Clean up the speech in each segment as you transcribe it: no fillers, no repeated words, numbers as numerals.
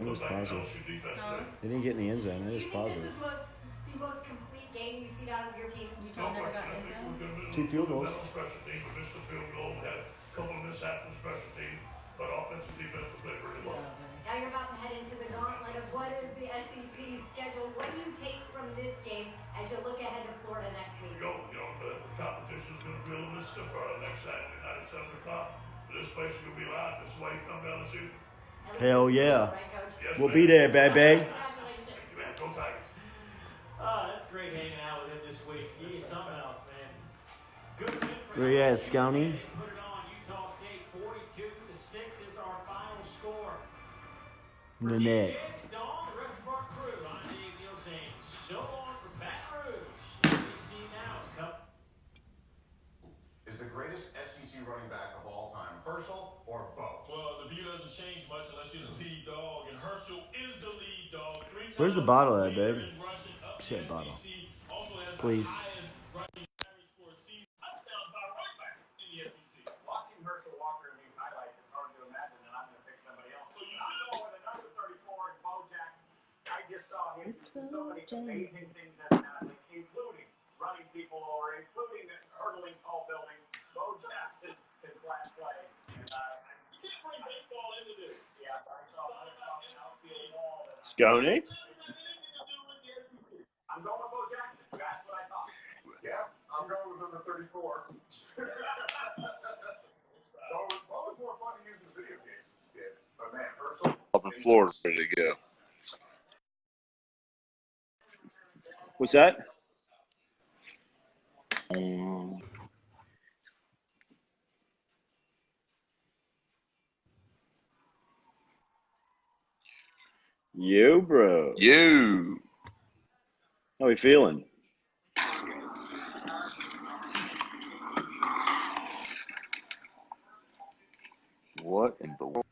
was positive. LSU defense today. They didn't get in the end zone. It was Do you think positive. this is the most complete game you've seen out of your team? Utah never got in zone. 2 field goals. Special team, but missed a field goal, had a couple of mishaps on special team, but offensive defense played really well. Now you're about to head into the gauntlet of what is the SEC schedule. What do you take from this game as you look ahead to Florida next week? The competition is going to be a little bit stiffer next Saturday night at 7 o'clock. This place is going to be live. This is why you come down and see. Hell yeah. Right, Coach? Yes, We'll man. be there, baby. Congratulations. Thank you, man. Go Tigers. That's great hanging out with him this week. He is something else, man. Good win for Where you at, Scouty? They put it on Utah State 42-6 is our final score. The net. Dawn, the Rexburg crew. I'm Dave Neal saying so long for Baton Rouge. SEC now is coming. Is the greatest SEC running back of all time Herschel or Bo? Well, the view doesn't change much unless you're the lead dog, and Herschel is the lead dog. Where's the bottle at, babe? See that bottle. Please. Watching Herschel Walker in these highlights, it's hard to imagine that I'm going to pick somebody else. So you know, with another 34 in Bo Jackson, I just saw him do so many amazing things as an athlete, including running people over, including hurdling tall buildings. Bo Jackson can flash play. And you can't bring baseball into this. Yeah, I saw an outfield wall. Scouty? I'm going with Bo Jackson. You asked what I thought. Yeah, I'm going with number 34. Bo was more fun to use in the video games as a kid. But man, Herschel. Up in Florida, ready to go. What's that? Yo, bro. You. How we feeling? What in the world?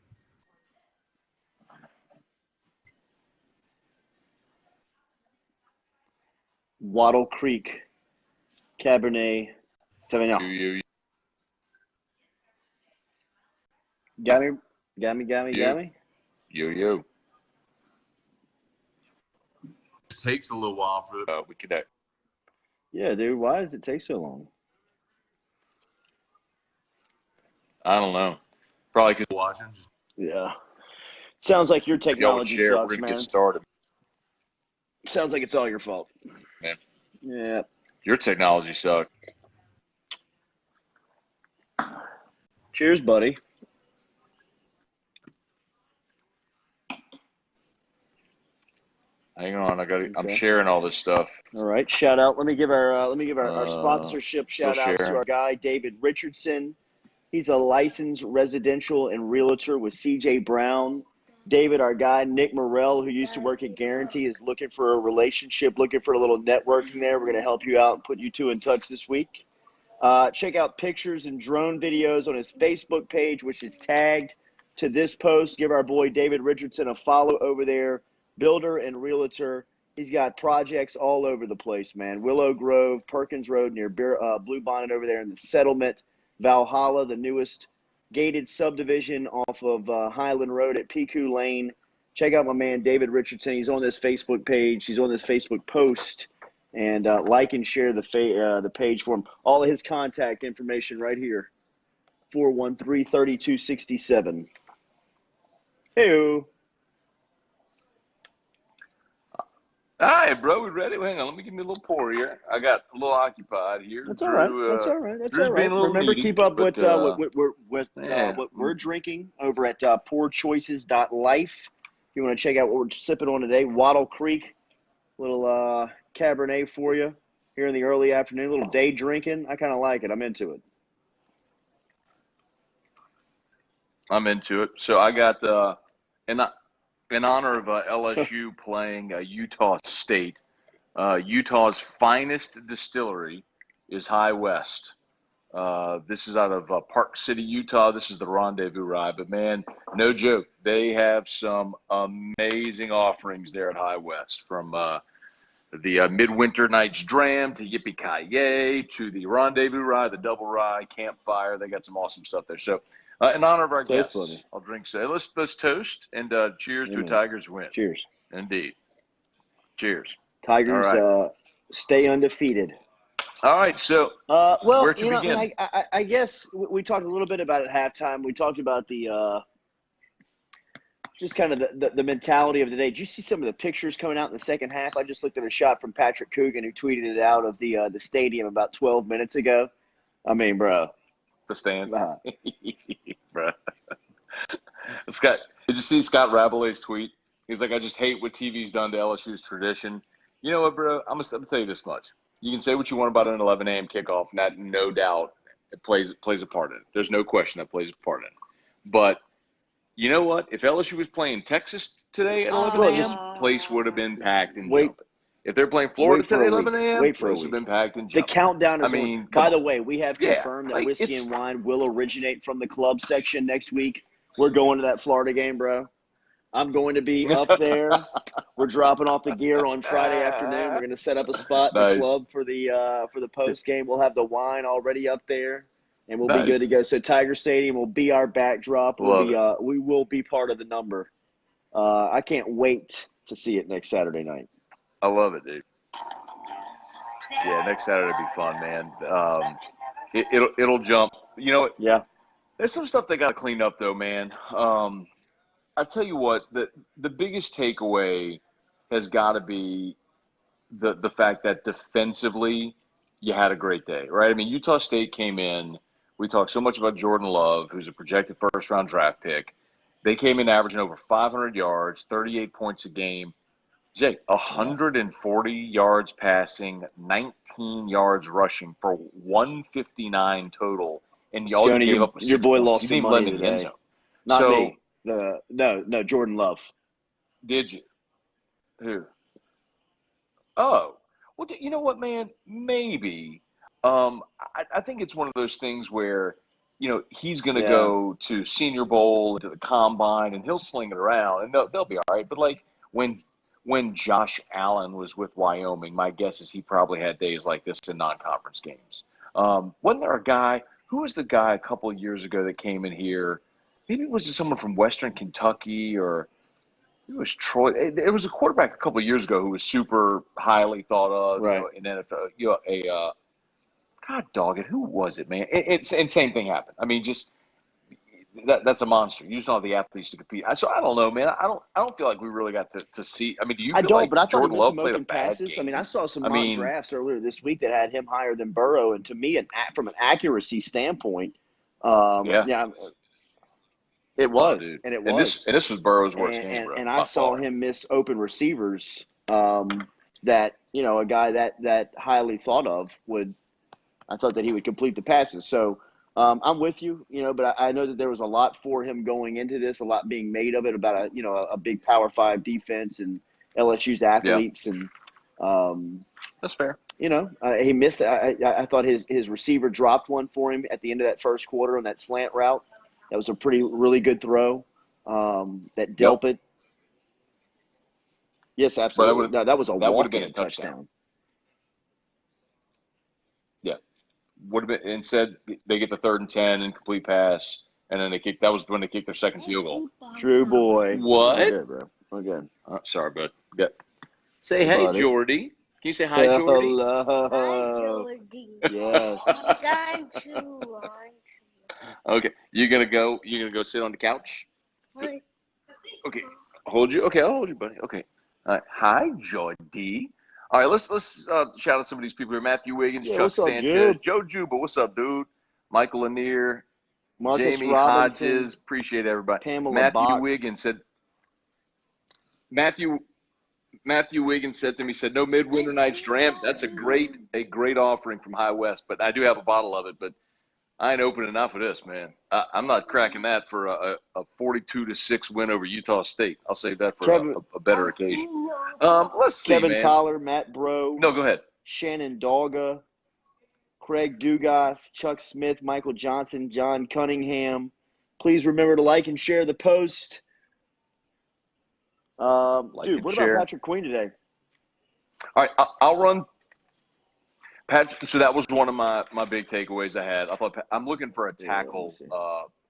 Wattle Creek Cabernet Sauvignon. You. Got me? Yo. It takes a little while for we connect. Yeah, dude. Why does it take so long? I don't know. Probably because watching. Yeah. Sounds like your Y'all would technology share. We're sucks, gonna man. get started, Sounds like it's all your fault. man. Yeah. Your technology sucks. Cheers, buddy. Hang on, I'm Okay. sharing all this stuff. All right. Shout out. Let me give our sponsorship shout outs to sharing. our guy David Richardson. He's a licensed residential and realtor with CJ Brown. David, our guy Nick Morrell, who used to work at Guarantee, is looking for a relationship, looking for a little networking there. We're going to help you out and put you two in touch this week. Check out pictures and drone videos on his Facebook page, which is tagged to this post. Give our boy David Richardson a follow over there. Builder and realtor. He's got projects all over the place, man. Willow Grove, Perkins Road near Blue Bonnet over there in the settlement. Valhalla, the newest gated subdivision off of Highland Road at Piku Lane. Check out my man David Richardson. He's on this Facebook page. He's on this Facebook post. And like and share the page for him. All of his contact information right here. 413-3267. Hey-o. All right, bro, we ready? Well, hang on, let me give me a little pour here. I got a little occupied here. That's all right. That's all right. Remember, keep up with what we're drinking over at pourchoices.life. If you want to check out what we're sipping on today, Wattle Creek, little Cabernet for you here in the early afternoon. A little day drinking. I kind of like it. I'm into it. I'm into it. So I got in honor of LSU playing Utah State, Utah's finest distillery is High West. This is out of Park City, Utah. This is the Rendezvous Rye. But, man, no joke. They have some amazing offerings there at High West, from the Midwinter Night's Dram to Yippee-Ki-Yay to the Rendezvous Rye, the Double Rye, Campfire. They got some awesome stuff there. So In honor of our Toast, guests, buddy. I'll drink. So let's toast and cheers to a Amen. Tigers win. Cheers. Indeed. Cheers. Tigers All right. Stay undefeated. All right. So Well, where to begin? and I guess we talked a little bit about it at halftime. We talked about the just kind of the mentality of the day. Did you see some of the pictures coming out in the second half? I just looked at a shot from Patrick Coogan, who tweeted it out of the stadium about 12 minutes ago. I mean, bro. The stands. Bro. Scott, did you see Scott Rabolet's tweet? He's like, I just hate what TV's done to LSU's tradition. You know what, bro? I'm gonna tell you this much. You can say what you want about an 11 a.m. kickoff, and that no doubt it plays a part in it. There's no question that plays a part in it. But you know what? If LSU was playing Texas today at 11 a.m., place would have been packed and jumping. If they're playing Florida today at 11 a.m., place would have been packed and jumping. The countdown is on. By the way, we have confirmed that Whiskey and Wine will originate from the club section next week. We're going to that Florida game, bro. I'm going to be up there. We're dropping off the gear on Friday afternoon. We're going to set up a spot in the club for the post game. We'll have the wine already up there, and we'll be good to go. So Tiger Stadium will be our backdrop. We will be part of the number. I can't wait to see it next Saturday night. I love it, dude. Yeah, next Saturday will be fun, man. It'll jump. You know what? Yeah. There's some stuff they got to clean up, though, man. I tell you what, the biggest takeaway has got to be the fact that defensively you had a great day, right? I mean, Utah State came in. We talked so much about Jordan Love, who's a projected first-round draft pick. They came in averaging over 500 yards, 38 points a game. Jay, 140 yards passing, 19 yards rushing for 159 total. And y'all gave up your boy lost you some didn't money let him in the end zone. Not me. No, Jordan Love. Did you? Who? Oh, well, you know what, man? Maybe. I think it's one of those things where, you know, he's going to go to Senior Bowl, to the Combine, and he'll sling it around, and they'll be all right. But, like, when Josh Allen was with Wyoming, my guess is he probably had days like this in non-conference games. Wasn't there a guy – who was the guy a couple of years ago that came in here? Maybe it was someone from Western Kentucky, or it was Troy. It was a quarterback a couple of years ago who was super highly thought of in NFL. God dog it, who was it, man? And same thing happened. I mean, just that's a monster. You just don't have the athletes to compete. So I don't know, man. I don't feel like we really got to see. I mean, do you feel like but I thought Jordan Love some played a open bad passes. game? I mean, I saw some mock drafts earlier this week that had him higher than Burrow, and to me, from an accuracy standpoint, it was, and it was. And this was Burrow's worst game, bro. And I saw him miss open receivers that, you know, a guy that highly thought of I thought that he would complete the passes. So I'm with you, you know, but I know that there was a lot for him going into this, a lot being made of it about a big Power 5 defense and LSU's athletes, and that's fair. You know, he missed. I thought his receiver dropped one for him at the end of that first quarter on that slant route. That was a really good throw. That dealt it. Yes, absolutely. That was a walk-in touchdown. Yeah, would have been. Instead, they get the 3rd and 10 incomplete pass, and then they kick. That was when they kicked their second field goal. True boy. What? Okay, bro. Okay. Sorry, bud. Yeah. Say hey, buddy. Jordy. Can you say hi, Jordy? Hello. Hi, Jordy. Yes. Got you. Okay, you're gonna go sit on the couch. Hi. Okay, hold you. Okay, I'll hold you, buddy. Okay. All right. Hi, Jordy. All right, let's shout out some of these people here. Matthew Wiggins, Chuck Sanchez, Joe Juba. What's up, dude? Michael Lanier, Marcus Jamie Robinson, Hodges. Appreciate everybody. Pamela Matthew Box. Wiggins said. Matthew Wiggins said to me, "No midwinter night's dram. That's a great offering from High West, but I do have a bottle of it, but I ain't opening enough of this, man. I'm not cracking that for a 42-6 win over Utah State. I'll save that for a better occasion. Let's see, Kevin man. Tyler, Matt Bro. No, go ahead. Shannon Dolga, Craig Dugas, Chuck Smith, Michael Johnson, John Cunningham. Please remember to like and share the post. Dude, what about Patrick Queen today? All right, I'll run. Patrick, so that was one of my big takeaways I had. I thought I'm looking for a tackle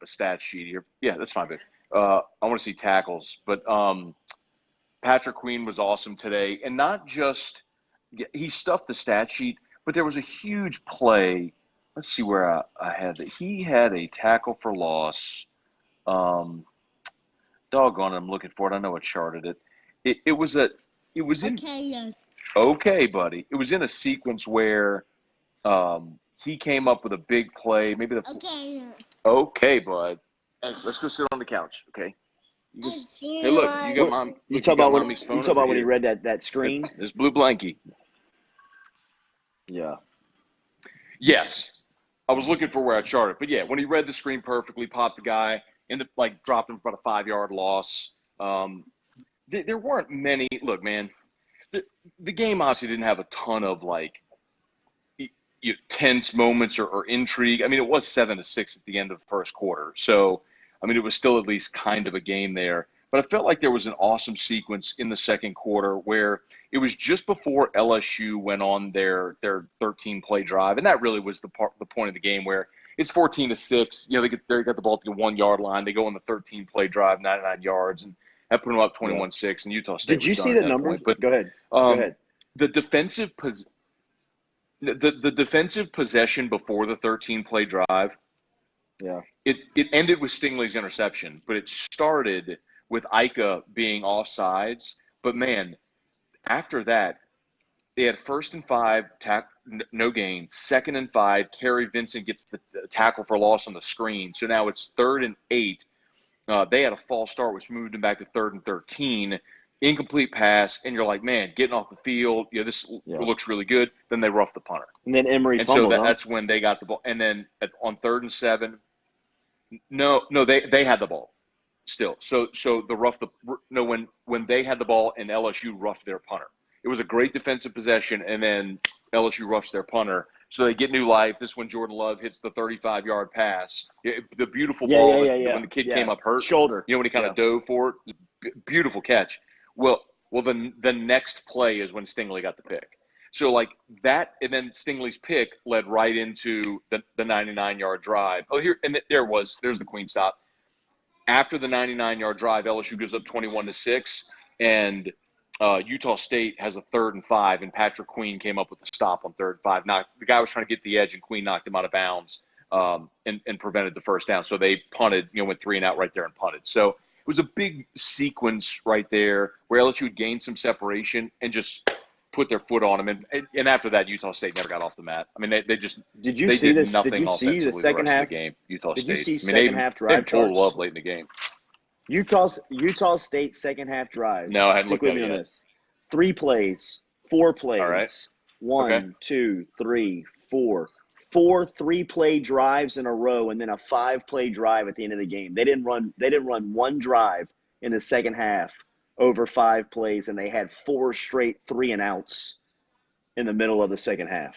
a stat sheet here. Yeah, that's fine, babe. I want to see tackles, but Patrick Queen was awesome today, and not just he stuffed the stat sheet, but there was a huge play. Let's see where I had it. He had a tackle for loss. Doggone it, I'm looking for it. I know it charted it. It was in Okay, yes. okay, buddy. It was in a sequence where he came up with a big play. Maybe the Okay, yes. okay, bud. Hey, let's go sit on the couch, okay? I see Hey, look, you got What, mom. you Look, talk you got about when mommy's you phone talk over about when he here. read that screen? This blue blankie. Yeah. Yes, I was looking for where I charted, but yeah, when he read the screen perfectly, popped the guy, and dropped him for about a 5-yard loss. There weren't many. Look, man, the game obviously didn't have a ton of tense moments or intrigue. I mean, it was 7-6 at the end of the first quarter, so I mean, it was still at least kind of a game there. But I felt like there was an awesome sequence in the second quarter where it was just before LSU went on their 13-play drive, and that really was the point of the game where it's 14-6. You know, they got the ball at the 1-yard line. They go on the 13-play drive, 99 yards, and that put them up 21-6. And Utah State Did you was done see at the that numbers? point. But Go ahead. Go ahead. the defensive possession before the 13-play drive. Yeah. It ended with Stingley's interception, but it started with Ika being offsides. But, man, after that, they had 1st and 5, no gain. 2nd and 5, Kerry Vincent gets the tackle for loss on the screen. So now it's 3rd and 8. They had a false start, which moved them back to 3rd and 13. Incomplete pass, and you're like, man, getting off the field, this looks really good. Then they rough the punter. And then Emory and fumbled, so that's when they got the ball. And then on 3rd and 7, no, they had the ball still. So when they had the ball and LSU roughed their punter, it was a great defensive possession, and then LSU roughs their punter, so they get new life. This is when Jordan Love hits the 35-yard pass, the beautiful ball when the kid came up hurt, shoulder. when he kind of dove for it, beautiful catch. Well, the next play is when Stingley got the pick. So like that, and then Stingley's pick led right into the 99-yard drive. Oh, there's the Queen stop. After the 99-yard drive, LSU goes up 21-6, and Utah State has a 3rd and 5, and Patrick Queen came up with the stop on 3rd and 5. Now the guy was trying to get the edge, and Queen knocked him out of bounds and prevented the first down. So they punted, went 3 and out right there and punted. So it was a big sequence right there where LSU gained some separation and just put their foot on him, and after that, Utah State never got off the mat. I mean, they just Did you they see did this? nothing Did you see the offensively second rest half of the game. Utah Did State. you see I mean, second half drive they pulled charts? up late in the game. Utah State second half drives. No, I hadn't Stick looked at with me it on yet. this. 3 plays, 4 plays. All right. 1, Okay. 2, 3, 4. 4 3-play drives in a row, and then a 5-play drive at the end of the game. They didn't run one drive in the second half over 5 plays, and they had 4 straight 3-and-outs in the middle of the second half.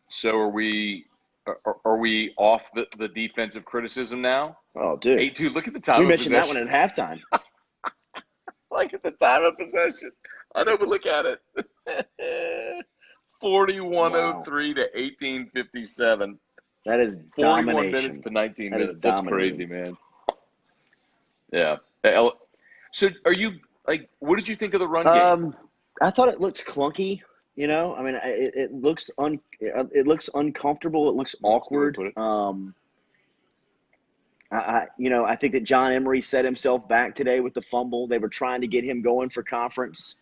So are we off the defensive criticism now? Oh, dude. Hey, dude, look at the time We of mentioned possession. that one at halftime. Look at the time of possession. I know, but look at it. 41:03 to 18:57. That is 41 domination. minutes to 19 That is minutes. That's dominating. crazy, man. Yeah. So are you what did you think of the run game? I thought it looked clunky. I mean, it looks uncomfortable. It looks awkward. I think that John Emery set himself back today with the fumble. They were trying to get him going for conference.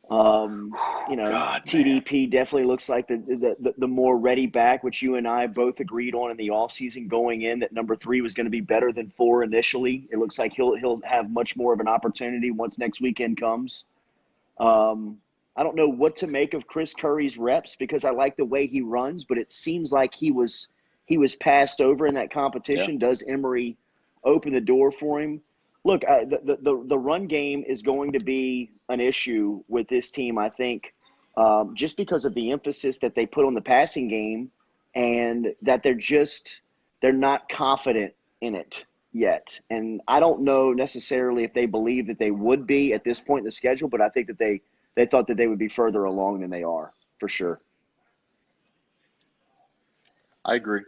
TDP definitely looks like the more ready back, which you and I both agreed on in the offseason going in, that number 3 was going to be better than 4 initially. It looks like he'll have much more of an opportunity once next weekend comes. I don't know what to make of Chris Curry's reps because I like the way he runs, but it seems like he was passed over in that competition. Yeah. Does Emery open the door for him? Look, the run game is going to be an issue with this team, I think, just because of the emphasis that they put on the passing game and that they're not confident in it yet. And I don't know necessarily if they believe that they would be at this point in the schedule, but I think that they thought that they would be further along than they are, for sure. I agree.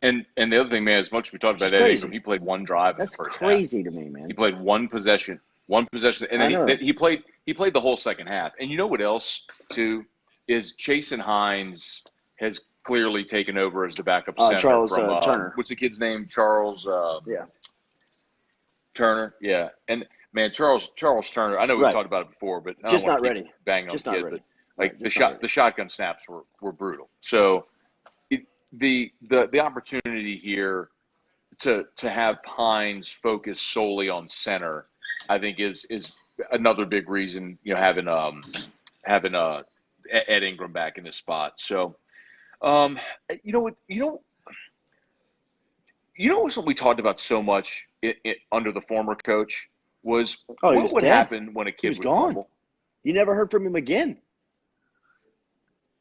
And the other thing, man, as much as we talked about It's Ed crazy. Ingram, he played one drive That's in the first crazy half. to me, man. He played one possession, and I know. then he played the whole second half. And you know what else too is Jason Hines has clearly taken over as the backup center Charles from Turner. What's the kid's name? Charles. Yeah. Turner. Yeah, and man, Charles Turner. I know we've Right. talked about it before, but I Just don't want not to keep ready. banging on Just the not kid. ready. But like Right, the shotgun snaps were brutal. So the opportunity here to have Hines focus solely on center, I think is another big reason, you know, having Ed Ingram back in this spot. So you know what something we talked about so much under the former coach was what would happen when a kid was would gone. fumble. You never heard from him again.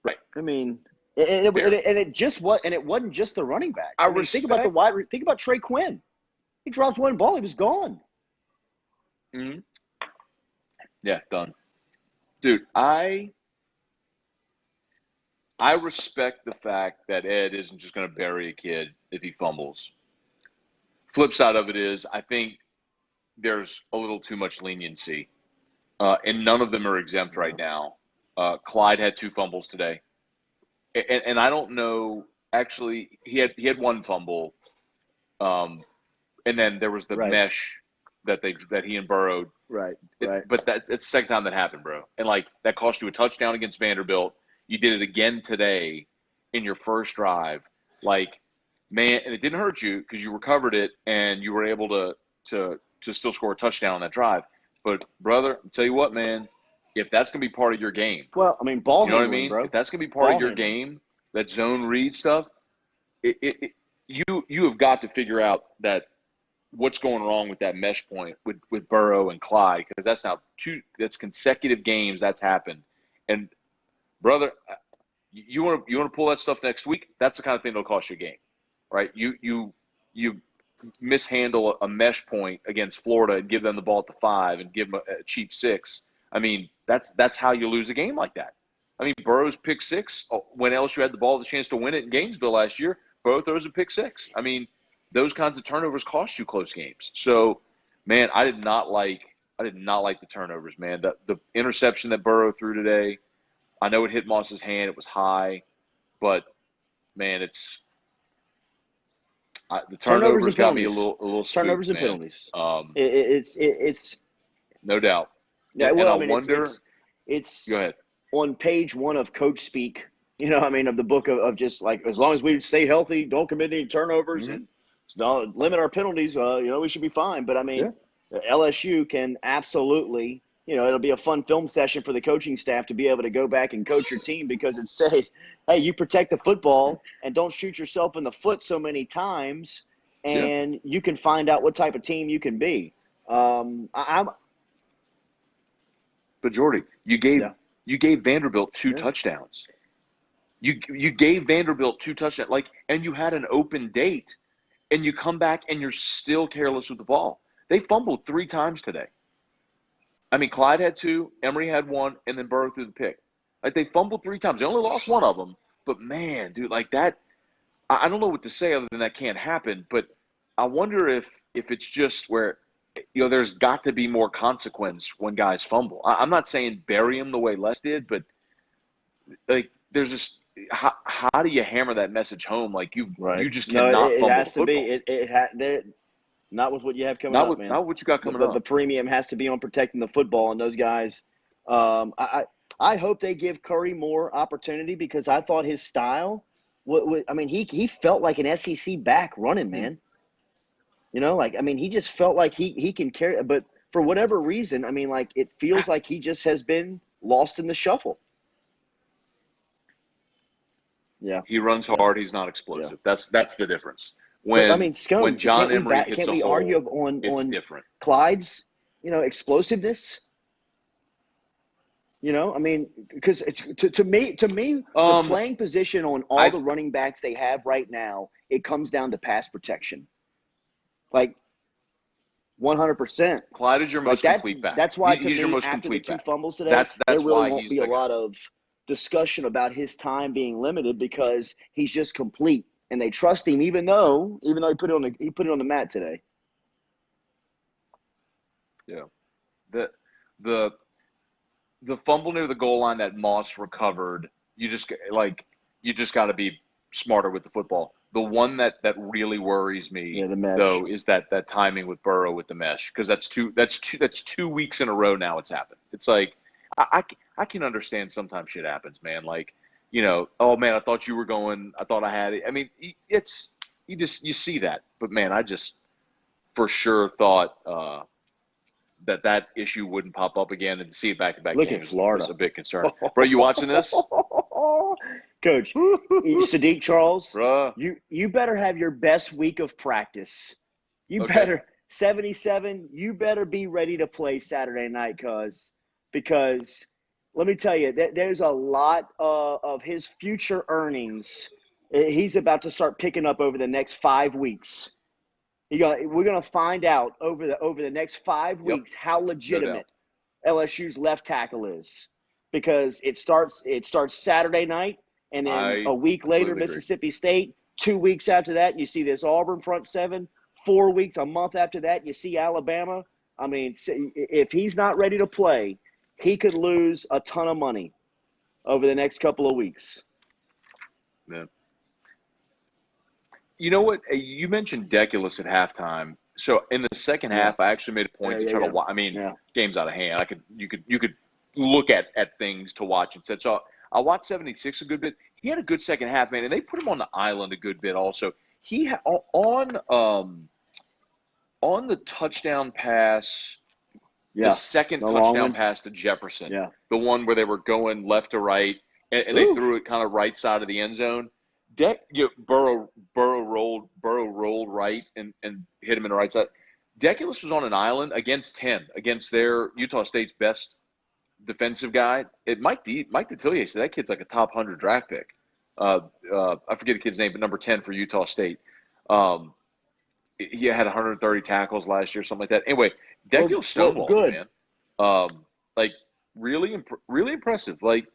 Right. I mean, it wasn't just the running backs. I mean, think about Trey Quinn. He dropped one ball, he was gone. Mm-hmm. Yeah, done. Dude, I respect the fact that Ed isn't just going to bury a kid if he fumbles. Flip side of it is, I think there's a little too much leniency, and none of them are exempt right now. Clyde had 2 fumbles today, and I don't know. Actually, he had 1 fumble, and then there was the mesh that he and Burrow. Right. But it's the second time that happened, bro, and like that cost you a touchdown against Vanderbilt. You did it again today in your first drive, like. Man, and it didn't hurt you because you recovered it and you were able to still score a touchdown on that drive. But brother, I'll tell you what, man, if that's gonna be part of your game, well, I mean, ball you know handling, what I mean? bro. If that's gonna be part of your game, that zone read stuff, you have got to figure out that what's going wrong with that mesh point with Burrow and Clyde, because that's consecutive games that's happened. And brother, you want to pull that stuff next week? That's the kind of thing that'll cost you a game. Right, you mishandle a mesh point against Florida and give them the ball at the 5 and give them a cheap 6. I mean, that's how you lose a game like that. I mean, Burrow's pick 6 when LSU had the ball, the chance to win it in Gainesville last year. Burrow throws a pick 6. I mean, those kinds of turnovers cost you close games. So, man, I did not like the turnovers, man. The interception that Burrow threw today, I know it hit Moss's hand. It was high, but man, the turnovers got me a little spooked, turnovers and man. penalties. It's no doubt. Yeah, and well, I mean, wonder. It's go ahead. On page 1 of Coach Speak. You know, I mean, of the book of just like as long as we stay healthy, don't commit any turnovers, and don't limit our penalties. We should be fine. But I mean, LSU can absolutely. You know, it'll be a fun film session for the coaching staff to be able to go back and coach your team because it says, hey, you protect the football and don't shoot yourself in the foot so many times, and you can find out what type of team you can be. But Jordy, you gave Vanderbilt 2 touchdowns. You gave Vanderbilt 2 touchdowns, and you had an open date, and you come back and you're still careless with the ball. They fumbled 3 times today. I mean, Clyde had 2, Emory had 1, and then Burrow threw the pick. Like, they fumbled 3 times. They only lost 1 of them. But, man, dude, like that, I don't know what to say other than that can't happen. But I wonder if it's just where, there's got to be more consequence when guys fumble. I'm not saying bury them the way Les did, but, like, there's just how do you hammer that message home? Like, you just cannot fumble it has football. To be. Not with what you have coming up, man. Not what you got coming up. The premium has to be on protecting the football, and those guys. I hope they give Curry more opportunity because I thought his style. He felt like an SEC back running, man. You know, he just felt like he can carry. But for whatever reason, it feels like he just has been lost in the shuffle. Yeah, he runs hard. He's not explosive. Yeah. That's the difference. When John Emery hits can't a we hole, argue it's on different. Clyde's, explosiveness? Because to me, the playing position on all the running backs they have right now, it comes down to pass protection. 100%. Clyde is your most complete back. That's why he's your most after complete the 2 back. fumbles today, That's there really why won't be a lot of discussion about his time being limited because he's just complete. and they trust him, even though he put it on the mat today. Yeah. The fumble near the goal line that Moss recovered, you just got to be smarter with the football. The one that really worries me, the mesh, though, is that timing with Burrow with the mesh, because that's 2 weeks in a row now it's happened. It's like I can understand sometimes shit happens, man. Like, oh man, I thought you were going, I thought I had it. I mean, you see that, but man, I just for sure thought that issue wouldn't pop up again, and to see it back-to-back Look games at Florida. was a bit concerning. Bro, you watching this? Coach, Sadiq Charles, Bruh. you better have your best week of practice. You Okay. better 77. You better be ready to play Saturday night, because let me tell you, there's a lot of his future earnings he's about to start picking up over the next 5 weeks. We're gonna find out over the next 5 weeks how legitimate LSU's left tackle is, because it starts Saturday night, and then a week later Mississippi State. 2 weeks after that, you see this Auburn front seven. 4 weeks, a month after that, you see Alabama. I mean, if he's not ready to play, he could lose a ton of money over the next couple of weeks. Yeah. You know what? You mentioned Deculus at halftime. So in the second half, I actually made a point to try to watch. I mean, game's out of hand. You could look at things to watch and said, so I watched 76 a good bit. He had a good second half, man, and they put him on the island a good bit also. He had on the touchdown pass, the second touchdown pass to Jefferson, the one where they were going left to right, and they threw it kind of right side of the end zone. Burrow rolled right and hit him in the right side. Deculus was on an island against their Utah State's best defensive guy. Mike Detillier said that kid's like a top 100 draft pick. I forget the kid's name, but number 10 for Utah State. He had 130 tackles last year, something like that. Anyway, Deculus stonewalled, man. Like really impressive. Like,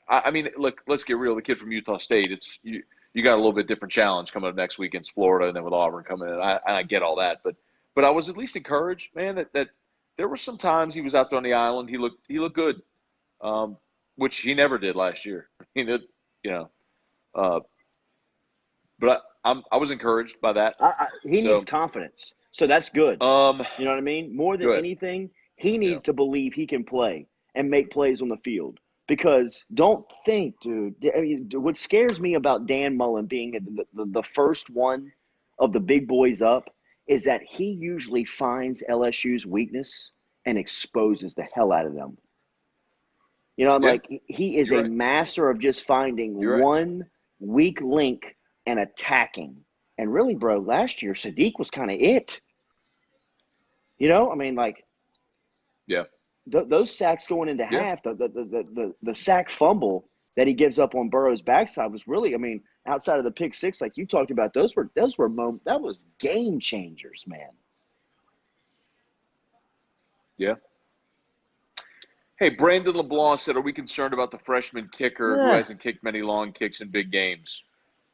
I mean, look, let's get real. The kid from Utah State, you got a little bit different challenge coming up next week against Florida, and then with Auburn coming in. I get all that, but I was at least encouraged, man, that there were some times he was out there on the island. He looked good, which he never did last year. I mean, but I was encouraged by that. He needs confidence, so that's good. You know what I mean? More than anything, he needs to believe he can play and make plays on the field. Because don't think, dude. I mean, what scares me about Dan Mullen being the first one of the big boys up is that he usually finds LSU's weakness and exposes the hell out of them. You know, like he is a master of just finding one weak link and attacking. And really, bro, last year Sadiq was kind of it. You know, I mean, like, those sacks going into half, the sack fumble that he gives up on Burrow's backside was really, I mean, outside of the pick six, like you talked about, that was game changers, man. Yeah. Hey, Brandon LeBlanc said, are we concerned about the freshman kicker who hasn't kicked many long kicks in big games?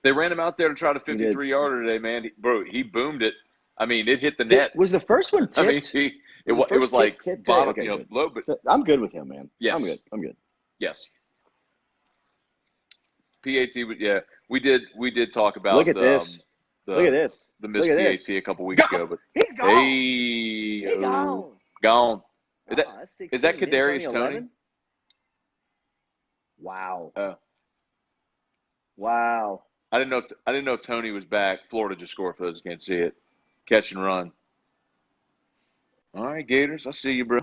They ran him out there to try to 53-yarder today, man. He boomed it. I mean, it hit the net. Was the first one tipped? I mean, it was like bottom, low, but I'm good with him, man. Yes. I'm good. Yes. PAT, we did talk about Look at this. The missed PAT a couple weeks ago, but he's gone. He's gone. Is that Kadarius Toney? Wow. Wow. I didn't know if Toney was back. Florida just scored for those who can't see it. Catch and run. All right, Gators. I see you, bro.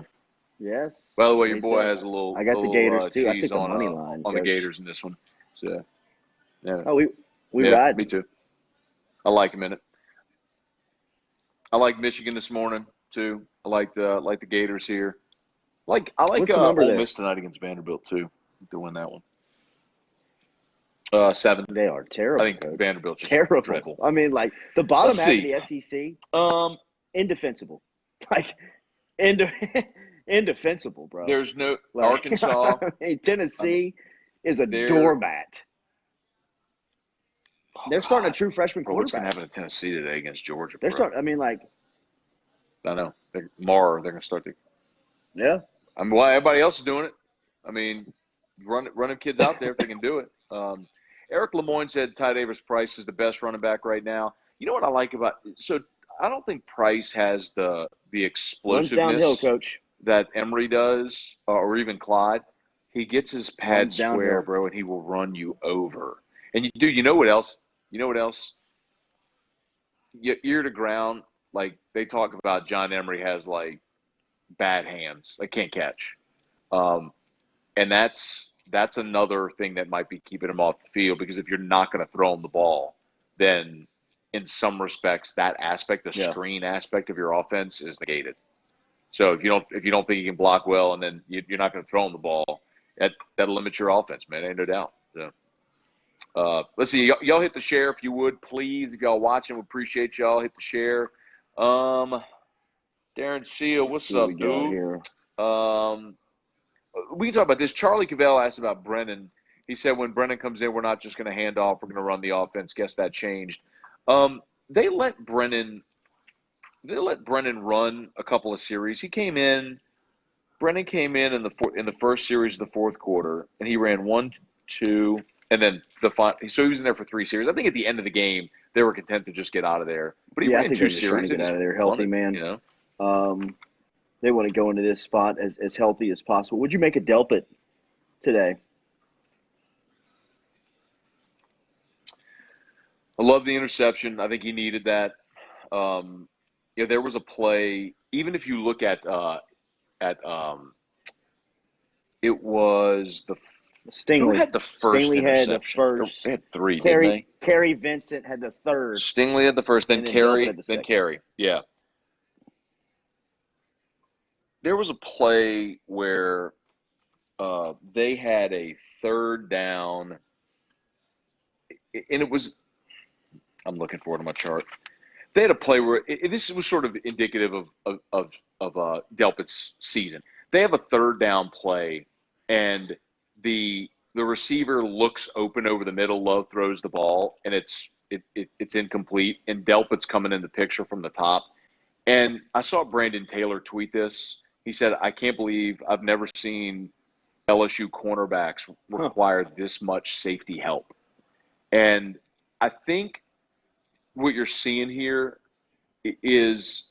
Yes. By the way, your boy has a little. I got the Gators too. I took the on, money line on the Gators in this one. So, yeah. Oh, we ride. Me too. I like him in it. I like Michigan this morning too. I like the Gators here. I like Ole Miss tonight against Vanderbilt too. To win that one. 7. They are terrible. I think Coach. Vanderbilt's terrible. Dreadful. I mean, like the bottom half of the SEC, indefensible. Like indefensible, bro. There's no Arkansas. Tennessee is a doormat. They're starting a true freshman Bro, what's going quarterback. to happen to Tennessee today against Georgia, bro? They're starting. I mean, like, I know. They're going to start the – yeah. I mean, why everybody else is doing it. I mean, running kids out there if they can do it. Eric Lemoyne said Ty Davis Price is the best running back right now. You know what I like about – so I don't think Price has the Runs downhill, explosiveness coach. that Emory does or even Clyde. He gets his pad Runs square, downhill. bro, and he will run you over. And you know what else? You know what else? Ear to ground, like they talk about John Emery has like bad hands, like can't catch. And that's another thing that might be keeping him off the field, because if you're not going to throw him the ball, then in some respects that aspect, the screen aspect of your offense, is negated. So if you don't think you can block well, and then you're not going to throw him the ball, that limits your offense, man. Ain't no doubt. So, let's see. Y'all hit the share if you would, please. If y'all watching, we appreciate y'all. Hit the share. Darren Seal, what's up, dude? Here. We can talk about this. Charlie Cavell asked about Brennan. He said when Brennan comes in, we're not just going to hand off. We're going to run the offense. Guess that changed. They let Brennan run a couple of series. Brennan came in the first series of the fourth quarter, and he ran 1, 2, and then so he was in there for 3 series. I think at the end of the game, they were content to just get out of there. But he ran 2 series. Trying to get out of there healthy, man. You know? They want to go into this spot as healthy as possible. Would you make a Delpit today? I love the interception. I think he needed that. There was a play. Even if you look at it was the Stingley. Who had the first Stingley interception? had the first. They had 3, didn't they? Kerry Vincent had the third. Stingley had the first, then Kerry, then Kerry. Yeah. There was a play where they had a third down, and it was – I'm looking for it on my chart. They had a play where this was sort of indicative of Delpit's season. They have a third down play, and the receiver looks open over the middle. Love throws the ball, and it's incomplete. And Delpit's coming in the picture from the top. And I saw Brandon Taylor tweet this. He said, "I can't believe I've never seen LSU cornerbacks require this much safety help." And I think what you're seeing here is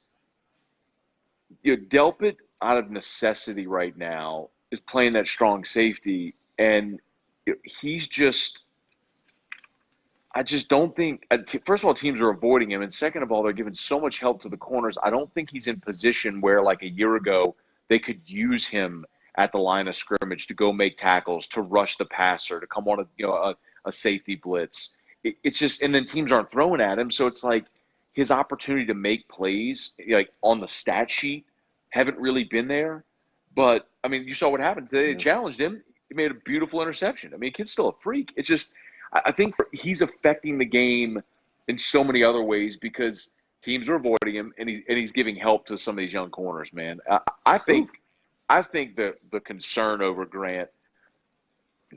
Delpit, out of necessity right now, is playing that strong safety, and he's just – I just don't think – first of all, teams are avoiding him, and second of all, they're giving so much help to the corners. I don't think he's in position where, like a year ago, they could use him at the line of scrimmage to go make tackles, to rush the passer, to come on a safety blitz. It's just – and then teams aren't throwing at him, so it's like his opportunity to make plays, like on the stat sheet, haven't really been there. But, I mean, you saw what happened today. They challenged him. He made a beautiful interception. I mean, kid's still a freak. It's just – I think he's affecting the game in so many other ways because teams are avoiding him, and he's giving help to some of these young corners, man. I think the concern over Grant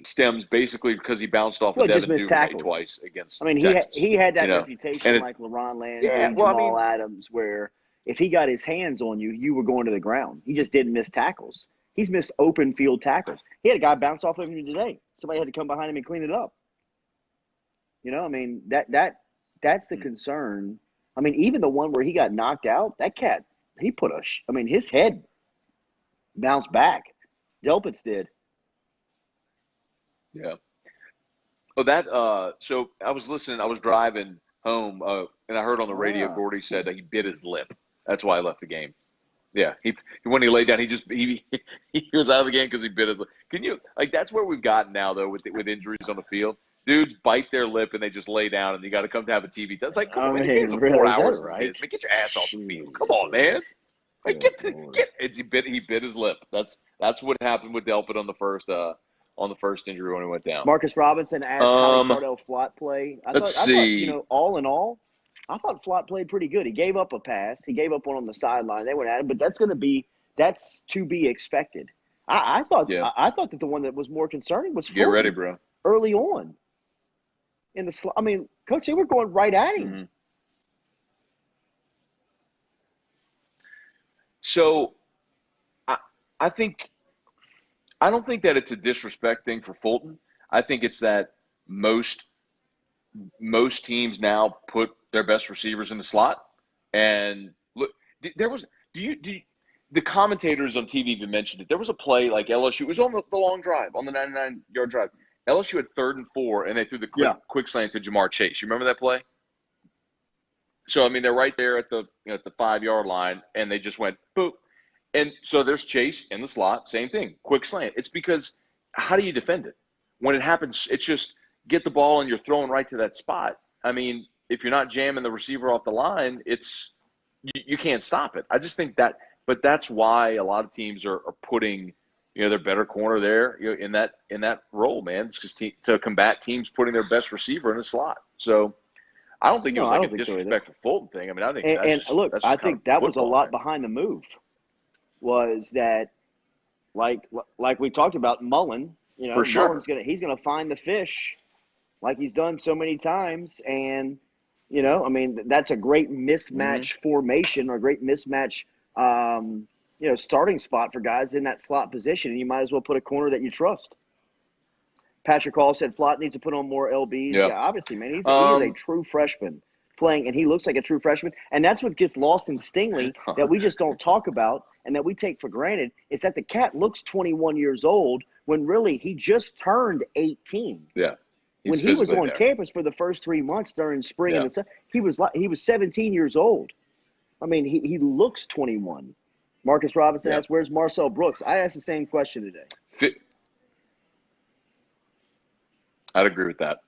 stems basically because he bounced off of Devin Duvernay twice against Texas. He had that reputation like LeBron Landry and Jamal Adams, where if he got his hands on you, you were going to the ground. He just didn't miss tackles. He's missed open field tackles. He had a guy bounce off of him today. Somebody had to come behind him and clean it up. I mean, that's the concern. I mean, even the one where he got knocked out, that cat, his head bounced back. Delpit's did. Yeah. Oh, so I was listening. I was driving home, and I heard on the radio Jordy said that he bit his lip. That's why I left the game. Yeah, when he laid down, he was out of the game because he bit his lip. Can you that's where we've gotten now though with injuries on the field. Dudes bite their lip and they just lay down, and you got to come to have a TV. It's like, come on, man, game's 4 hours. Right? Man, get your ass off the field. Come on, man. Like, he bit his lip. That's what happened with Delpit on the first injury when he went down. Marcus Robinson asked how did Cordell Flott play. I thought, all in all, I thought Flott played pretty good. He gave up a pass. He gave up one on the sideline. They went at him, but that's to be expected. I thought that the one that was more concerning was Get ready, bro. Early on. in the slot. I mean, Coach, they were going right at him. Mm-hmm. So I don't think that it's a disrespect thing for Fulton. I think it's that most teams now put their best receivers in the slot. And look, there was the commentators on TV even mentioned it. There was a play like LSU. It was on the long drive, on the 99-yard drive. LSU had 3rd and 4, and they threw the quick slant to Jamar Chase. You remember that play? So I mean, they're right there at the 5-yard line, and they just went boop. And so there's Chase in the slot, same thing, quick slant. It's because how do you defend it? When it happens, it's just get the ball and you're throwing right to that spot. I mean, if you're not jamming the receiver off the line, you can't stop it. I just think that, but that's why a lot of teams are putting their better corner there in that role, man. It's just to combat teams putting their best receiver in the slot. So I don't think it was like a disrespectful Fulton thing. I mean, I think I think that was a lot behind the move. Was that like we talked about Mullen? For sure. Mullen's he's gonna find the fish, like he's done so many times, and I mean that's a great mismatch formation or a great mismatch, starting spot for guys in that slot position, and you might as well put a corner that you trust. Patrick Hall said Flott needs to put on more LBs. Yeah, obviously, man, he's a true freshman playing, and he looks like a true freshman, and that's what gets lost in Stingley that we just don't talk about. And that we take for granted is that the cat looks 21 years old when really he just turned 18. Yeah. When he was on campus for the first 3 months during spring and the summer, he was 17 years old. I mean, he looks 21. Marcus Robinson asked, "Where's Marcel Brooks?" I asked the same question today. I'd agree with that.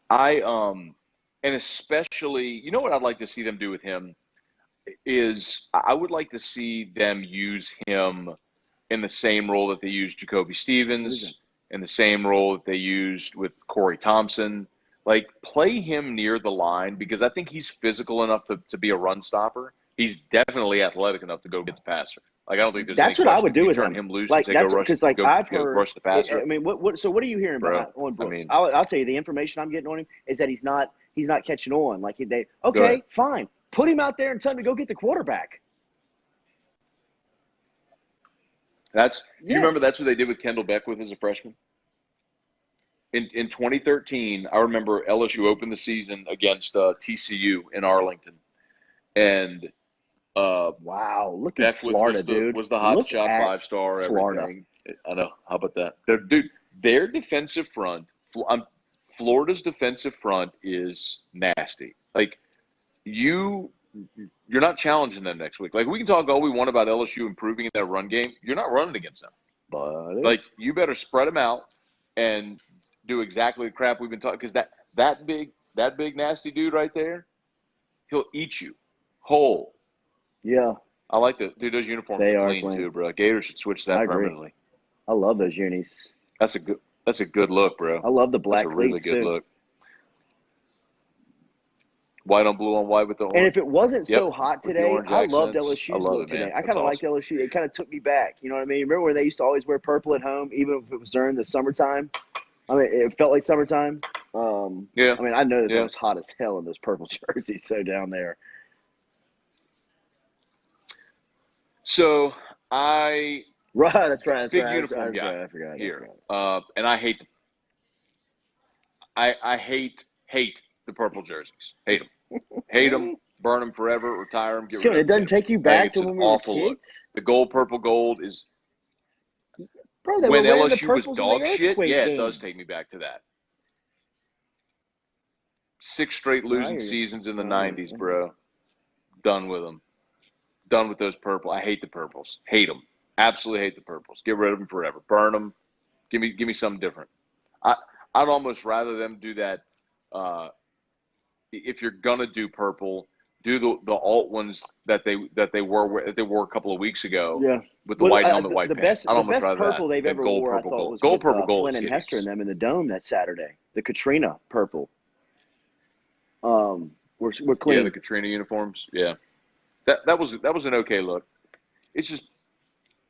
And especially, what I'd like to see them do with him is I would like to see them use him in the same role that they used Jacoby Stevens, in the same role that they used with Corey Thompson. Like, play him near the line because I think he's physical enough to be a run stopper. He's definitely athletic enough to go get the passer. Like, I don't think there's that's any what I would do with turn him loose like, and say go rush, I've heard, rush the passer. I mean, what are you hearing about on Brooks? I mean, I'll tell you the information I'm getting on him is that he's not catching on. Like fine. Put him out there and tell him to go get the quarterback. You remember that's what they did with Kendall Beckwith as a freshman? In 2013, I remember LSU opened the season against TCU in Arlington. And wow, look at Beckwith Florida, dude. Was the hot shot 5-star, everything. I know. How about that? Their defensive front, Florida's defensive front is nasty. Like, you're not challenging them next week. Like, we can talk all we want about LSU improving in their run game. You're not running against them. But like, you better spread them out and do exactly the crap we've been talking. Because that big nasty dude right there, he'll eat you whole. Yeah. I like those uniforms are clean too, bro. Gators should switch that permanently. I love those unis. That's a good look, bro. I love the black That's a really good too. look. White on blue on white with the orange. And if it wasn't so hot today, I loved LSU's look today. I kind of liked LSU. It kind of took me back. You know what I mean? Remember when they used to always wear purple at home, even if it was during the summertime? I mean, it felt like summertime. Yeah. I mean, I know that it was hot as hell in those purple jerseys, so down there. So Right, that's right. Big uniform guy I forgot. here. And I hate the purple jerseys. Hate them. Hate them. Burn them forever. Retire them. Get rid of them. It doesn't take you back to when we were kids? Look. The gold, purple, gold is Bro, when LSU was dog shit. Yeah, it does take me back to that. 6 straight losing seasons in the 90s, bro. Done with them. Done with those purple. I hate the purples. Hate them. Absolutely hate the purples. Get rid of them forever. Burn them. Give me something different. I'd almost rather them do that. If you're gonna do purple, do the alt ones that they wore a couple of weeks ago. Yeah. With the white helmet, white pants. The best purple they've ever wore, I thought, was gold, purple, gold. Flynn and Hester and them in the Dome that Saturday. The Katrina purple. We're clean. Yeah, the Katrina uniforms. Yeah. That was an okay look. It's just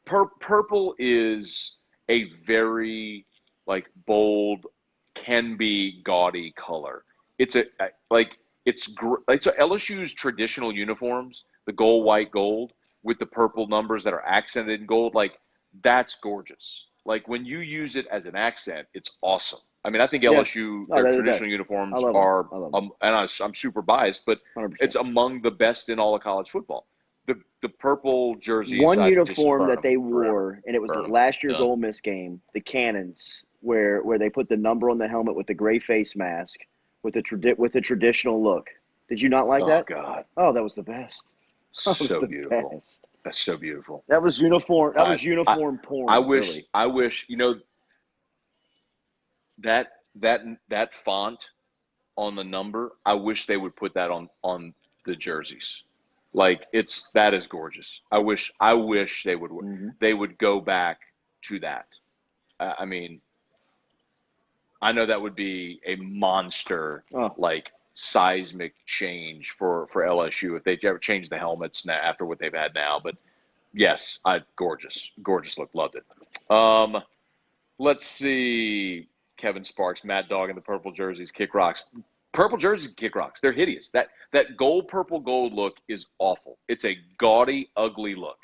purple is a very bold, can be gaudy color. it's LSU's traditional uniforms, the gold, white, gold with the purple numbers that are accented in gold. Like, that's gorgeous. Like, when you use it as an accent, it's awesome. I mean, I think LSU, their traditional uniforms are, and I'm super biased, but 100%. it's among the best in all of college football. The purple jerseys. One uniform that they wore, and it was last year's Ole Miss game, the Cannons, where they put the number on the helmet with the gray face mask with the traditional look. Did you not like that? Oh, God. Oh, that was the best. So beautiful. Best. That's so beautiful. That was uniform. That was uniform porn. I wish. Really. I wish. That font on the number. I wish they would put that on the jerseys. Like, that is gorgeous. I wish they would. Mm-hmm. They would go back to that. I mean, I know that would be a monster like seismic change for LSU if they ever change the helmets after what they've had now. But yes, gorgeous look, loved it. Let's see, Kevin Sparks, Mad Dog in the purple jerseys, kick rocks. Purple jerseys kick rocks. They're hideous. That gold, purple, gold look is awful. It's a gaudy, ugly look.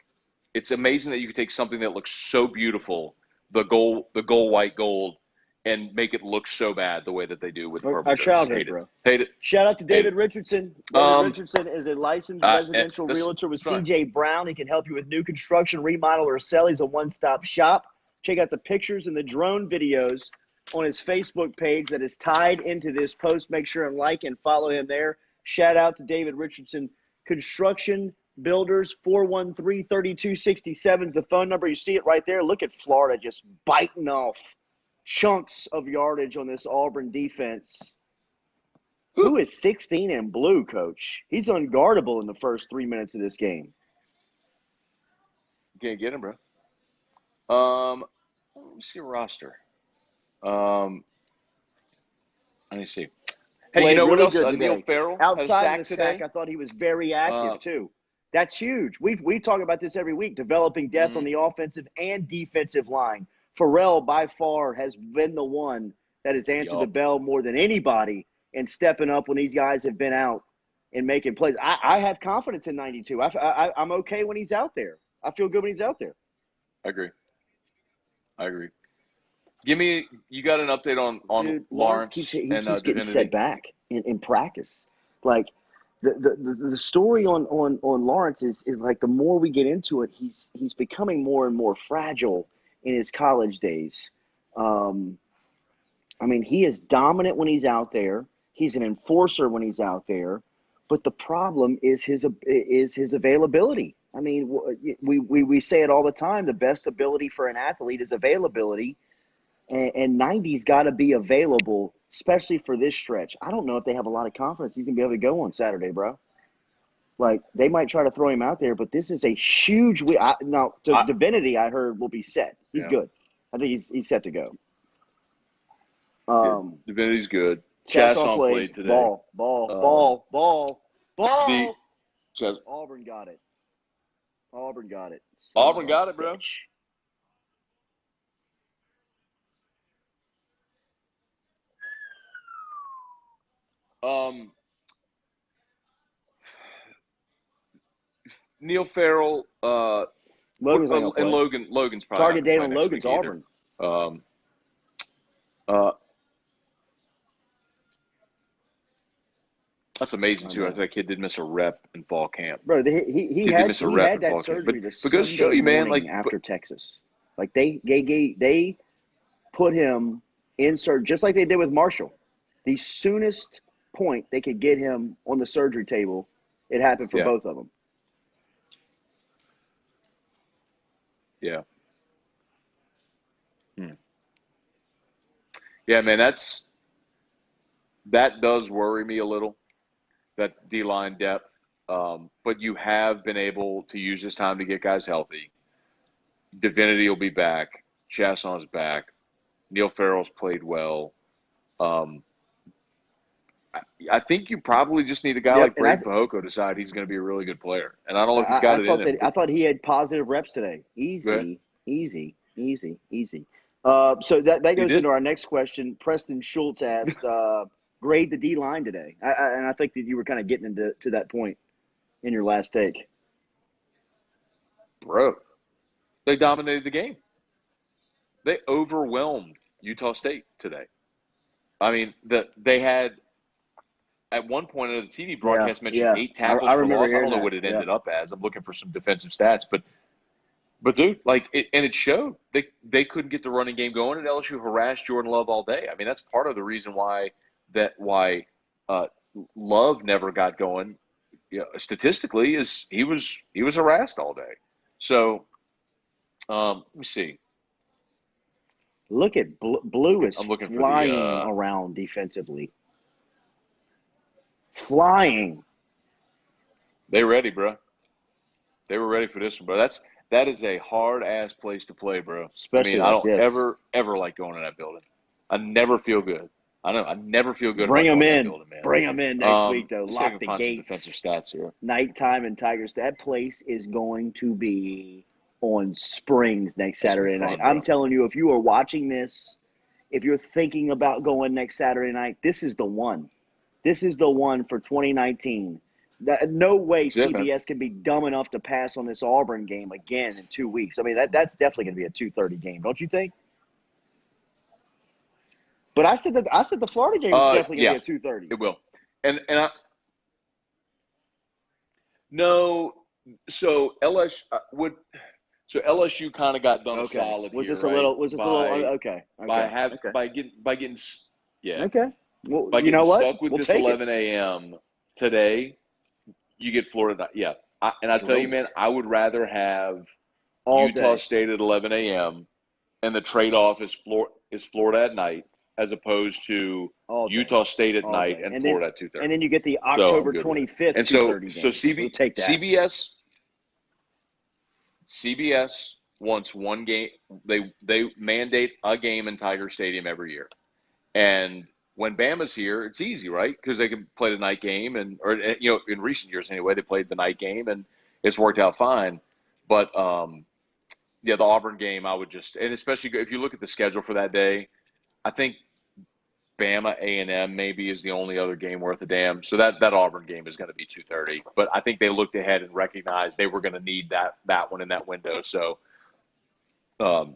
It's amazing that you could take something that looks so beautiful, the gold, white, gold, and make it look so bad the way that they do with purple Our jerseys. childhood, bro. Hate it. Shout out to David Richardson. David Richardson is a licensed residential realtor with CJ Brown. He can help you with new construction, remodel, or sell. He's a one-stop shop. Check out the pictures and the drone videos on his Facebook page that is tied into this post. Make sure and like and follow him there. Shout out to David Richardson. Construction Builders, 413-3267 is the phone number. You see it right there. Look at Florida just biting off chunks of yardage on this Auburn defense. Who is 16 and blue, Coach? He's unguardable in the first 3 minutes of this game. Can't get him, bro. Let me see a roster. Let me see. Hey, you know really what else? Good Neil Farrell outside of the today. sack, I thought he was very active too. That's huge. We talk about this every week, developing depth on the offensive and defensive line. Pharrell, by far, has been the one that has answered the bell more than anybody and stepping up when these guys have been out and making plays. I have confidence in 92. I'm okay when he's out there. I feel good when he's out there. I agree. You got an update on Dude, Lawrence he and keeps getting Divinity? set back in practice. Like the story on Lawrence is like the more we get into it, he's becoming more and more fragile in his college days. I mean, he is dominant when he's out there. He's an enforcer when he's out there, but the problem is his availability. I mean, we say it all the time. The best ability for an athlete is availability. And 90's got to be available, especially for this stretch. I don't know if they have a lot of confidence he's going to be able to go on Saturday, bro. Like, they might try to throw him out there, but this is a huge – now, Divinity, I heard, will be set. He's good. I think he's set to go. Divinity's good. Chasson played today. Ball. Auburn got it. Auburn got it, bro. Bitch. Neil Farrell, Logan's probably target date on Logan's Auburn. That's amazing too. I think that kid did miss a rep in fall camp. Bro, he had that surgery the but goes to show you, man, like after Texas. Like they put him in surgery just like they did with Marshall. The soonest point they could get him on the surgery table, it happened for both of them. Yeah. Yeah, man, that does worry me a little, that D-line depth. But you have been able to use this time to get guys healthy. Divinity will be back. Chasson's back. Neil Farrell's played well. I think you probably just need a guy like Braden Fehoko decide he's going to be a really good player. And I don't know if he's got it in him. I thought he had positive reps today. Easy. So that goes into our next question. Preston Schultz asked, grade the D line today. And I think that you were kind of getting into that point in your last take. Bro, they dominated the game. They overwhelmed Utah State today. I mean, they had at one point on the TV broadcast mentioned 8 tackles for loss. I don't know what it ended up as. I'm looking for some defensive stats, but dude, like it showed they couldn't get the running game going, and LSU harassed Jordan Love all day. I mean, that's part of the reason why Love never got going. Statistically, is he was harassed all day. So let me see. Look at Blue is I'm looking flying for around defensively. Flying. They ready, bro. They were ready for this one, bro. That is a hard-ass place to play, bro. Especially I don't ever like going in that building. I never feel good. I know. I never feel good Bring about them going in in. that building, man. Bring them in next week, though. Let's see if I Lock can the find some gates. defensive stats here. Nighttime in Tigers. That place is going to be on springs next Saturday night. Bro. I'm telling you, if you are watching this, if you're thinking about going next Saturday night, this is the one. This is the one for 2019. No way CBS can be dumb enough to pass on this Auburn game again in 2 weeks. I mean, that's definitely going to be a 2:30 game, don't you think? But I said the Florida game is definitely going to be a 2:30. It will, and no. So LSU kind of got done a solid. Was here, this right? a little? Was this a little? Okay. By getting yeah. Okay. Well, by you know getting what? stuck with We'll this take 11 a.m. today, you get Florida. Yeah, and I tell you, man, I would rather have Utah State at 11 a.m. and the trade-off is Florida at night, as opposed to Utah State at night and Florida at 2:30. And then you get the October 25th. And so CBS wants one game. They mandate a game in Tiger Stadium every year, and when Bama's here, it's easy, right? Because they can play the night game, in recent years anyway, they played the night game, and it's worked out fine. But the Auburn game, I would just, and especially if you look at the schedule for that day, I think Bama A&M maybe is the only other game worth a damn. So that Auburn game is going to be 2:30. But I think they looked ahead and recognized they were going to need that one in that window. So, or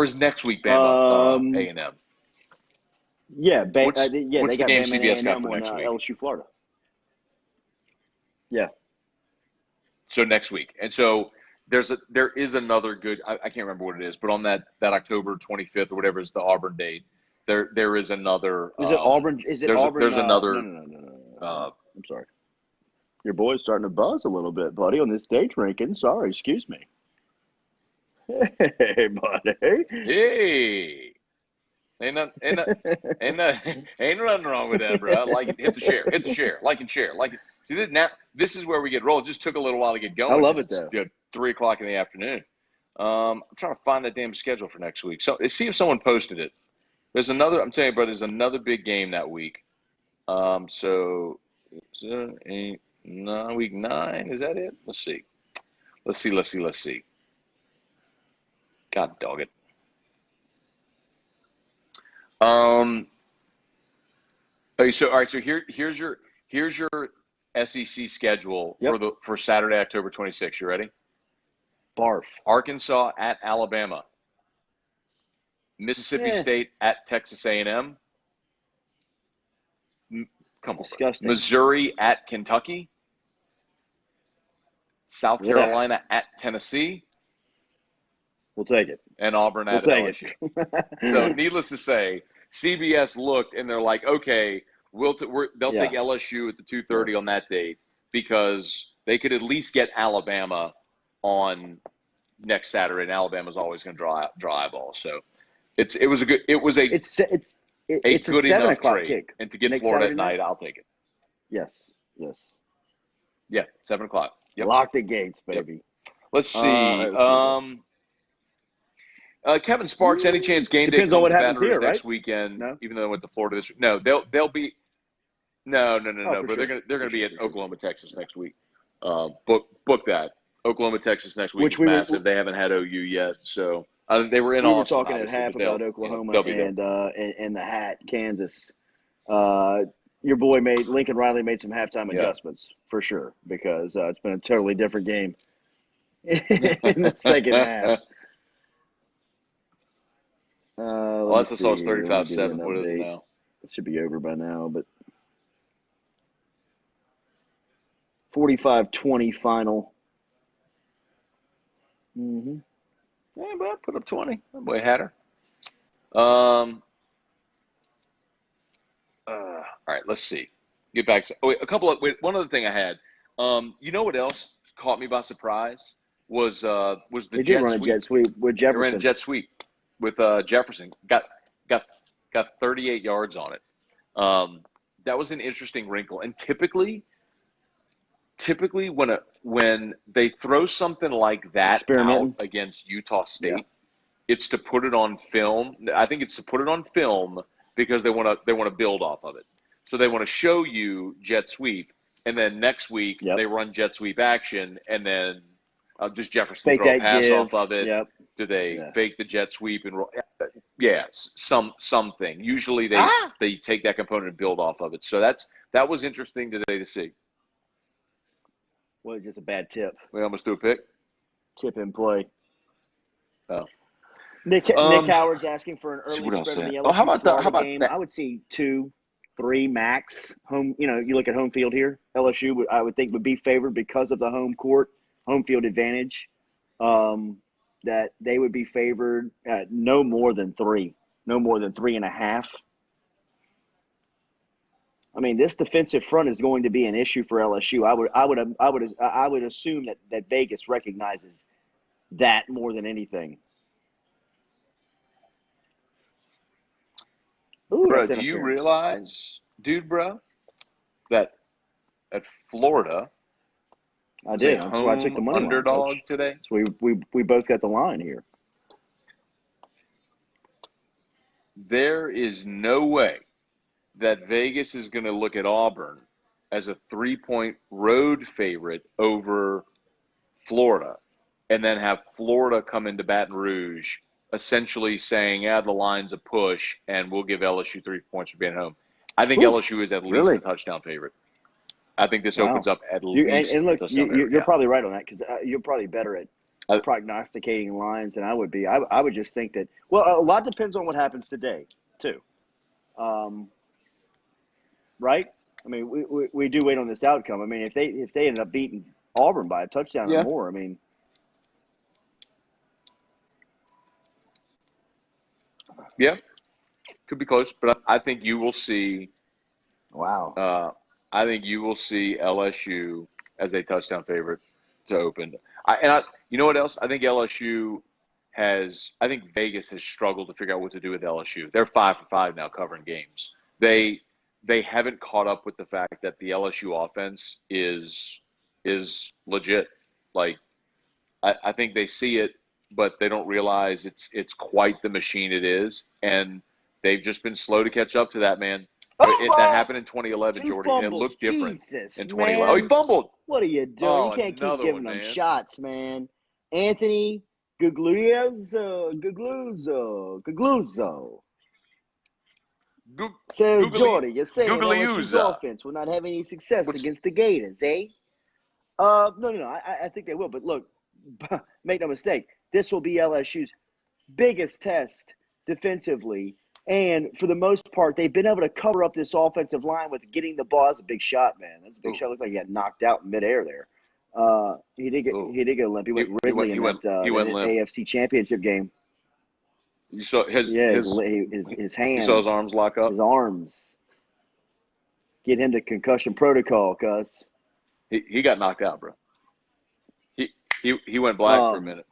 is next week Bama A&M? Yeah, what's they got the game Bama CBS A&M got for next week? LSU, Florida. Yeah. So next week, and so there is another good. I can't remember what it is, but on that October 25th or whatever is the Auburn date. There is another. Is it Auburn? Is it Auburn? There's another. No. I'm sorry. Your boy's starting to buzz a little bit, buddy, on this day drinking. Sorry, excuse me. Hey, buddy. Hey. Ain't nothing wrong with that, bro. Like it. Hit the share, like and share, like it. See, this is where we get rolled. It just took a little while to get going. I love it though. It's 3:00 in the afternoon. I'm trying to find that damn schedule for next week. So see if someone posted it. There's another. I'm telling you, bro. There's another big game that week. So 7, 8, 9, week 9. Is that it? Let's see. God dog it. Okay, so all right. So here's your SEC schedule for Saturday, October 26th. You ready? Barf. Arkansas at Alabama. Mississippi State at Texas A&M. Come on. Disgusting. Missouri at Kentucky. South Carolina at Tennessee. We'll take it. And Auburn at LSU. So needless to say, CBS looked and they're like, okay, they'll take LSU at the 2:30 on that date because they could at least get Alabama on next Saturday, and Alabama's always going to draw eyeballs. So it's a good enough trade, kick. And to get Florida at night, I'll take it. Yes. Yeah, 7:00. Yep. Lock the gates, baby. Yep. Let's see. Kevin Sparks, any chance game day comes on what to happens Baton Rouge here, next right? weekend? No? Even though they went to Florida this week. No, they'll be. No. But sure. they're gonna be at Oklahoma, Texas next week. Book that. Oklahoma, Texas next week is massive. They haven't had OU yet, so they were in Austin. We were talking at half about Oklahoma and the Hat, Kansas. Your boy Lincoln Riley made some halftime adjustments for sure, because it's been a totally different game in the second half. Well, that's the was 35-7. What is it now? It should be over by now, but 45-20 final. Mm-hmm. Yeah, but I put up 20. That boy had her. All right, let's see. Get back to one other thing I had. You know what else caught me by surprise was the they jet did run sweep. A jet sweep with Jefferson. They ran a jet sweep with Jefferson. Got 38 yards on it. That was an interesting wrinkle. And typically when they throw something like that out against Utah State, it's to put it on film. I think it's to put it on film because they want to build off of it. So they want to show you jet sweep, and then next week they run jet sweep action, and then does Jefferson fake throw a pass off of it? Yep. Do they fake the jet sweep and roll? Yeah, something. Usually they take that component and build off of it. So that was interesting today to see. Well, just a bad tip. We almost threw a pick. Tip in play. Oh. Nick Howard's asking for an early spread in the LSU how about game. that? I would see 2, 3 max. Home, you look at home field here. LSU, I would think, would be favored because of the home field advantage. That they would be favored at no more than 3, no more than 3.5. I mean, this defensive front is going to be an issue for LSU. I would assume that Vegas recognizes that more than anything. Ooh, bro, do you realize, that at Florida, I did. That's why I took the money underdog today. So we both got the line here. There is no way that Vegas is going to look at Auburn as a 3-point road favorite over Florida, and then have Florida come into Baton Rouge essentially saying, the line's a push, and we'll give LSU 3 points for being home. I think LSU is at least a touchdown favorite. I think this opens up at least and look, a touchdown favorite. You're probably right on that, because you're probably better at prognosticating lines than I would be. I would just think that, well, a lot depends on what happens today, too. Right? I mean, we do wait on this outcome. I mean, if they end up beating Auburn by a touchdown or more, I mean. Yeah, could be close, but I think you will see. Wow. I think you will see LSU as a touchdown favorite to open. You know what else? I think Vegas has struggled to figure out what to do with LSU. They're 5 for 5 now covering games. They haven't caught up with the fact that the LSU offense is legit. Like, I think they see it, but they don't realize it's quite the machine it is, and they've just been slow to catch up to that, man. That happened in 2011, Jordy, and it looked different in 2011. Man. Oh, he fumbled. What are you doing? You can't keep giving them shots, man. Anthony Gugluzzo says Jordy, you're saying LSU's offense will not have any success against the Gators, eh? No. I think they will. But look, make no mistake, this will be LSU's biggest test defensively. And for the most part, they've been able to cover up this offensive line with getting the ball. That's a big shot, man. That's a big shot. Looked like he got knocked out in midair there. He did go limp. He went Ridley in that AFC Championship game. You saw his hands. You saw his arms lock up. His arms. Get him to concussion protocol, cuz. He got knocked out, bro. He went black for a minute.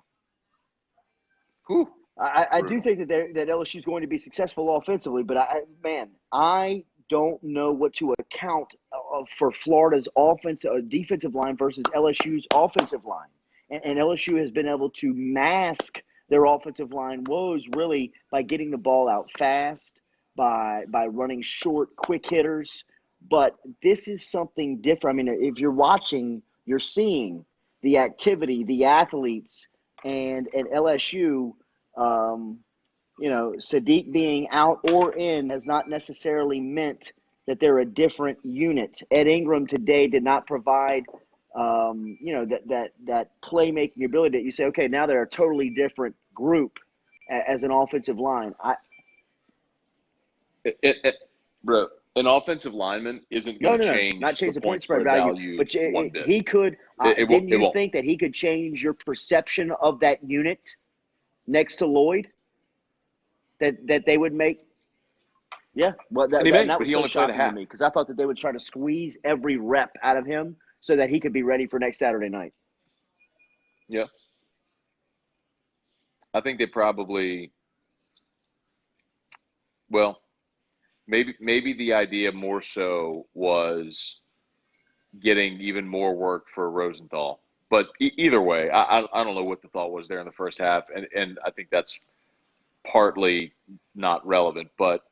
Whew. I do think that LSU is going to be successful offensively, but I don't know what to account for Florida's defensive line versus LSU's offensive line, and LSU has been able to mask their offensive line woes really by getting the ball out fast, by running short, quick hitters. But this is something different. I mean, if you're watching, you're seeing the activity, the athletes, and LSU. Sadiq being out or in has not necessarily meant that they're a different unit. Ed Ingram today did not provide, that playmaking ability that you say, okay, now they're a totally different group as an offensive line. Bro, an offensive lineman isn't going to change not change the point spread value but one bit. he could. Didn't you won't. think that he could change your perception of that unit next to Lloyd? That they would make. Yeah, well, that was so shocking to me because I thought that they would try to squeeze every rep out of him so that he could be ready for next Saturday night. Yeah, I think they probably. Well, maybe the idea more so was getting even more work for Rosenthal. But either way, I don't know what the thought was there in the first half, and I think that's partly not relevant. But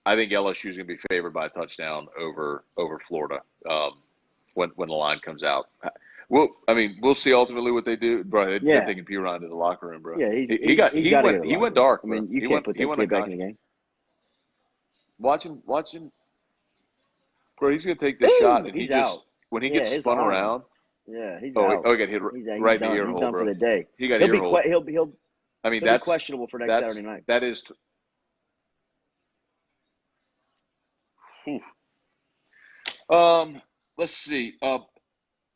I think LSU is going to be favored by a touchdown over Florida when the line comes out. We'll see ultimately what they do, bro. They're taking Piron into the locker room, bro. Yeah, he went dark. Bro. I mean, you can't put that kid back in the game. Watching, bro. He's going to take this shot, and he's out. When he gets spun around. Yeah, he's out. He got hit right in the ear hole, He's done bro. for the day. He got ear hole. He'll that's be questionable for next Saturday night. That is. Let's see.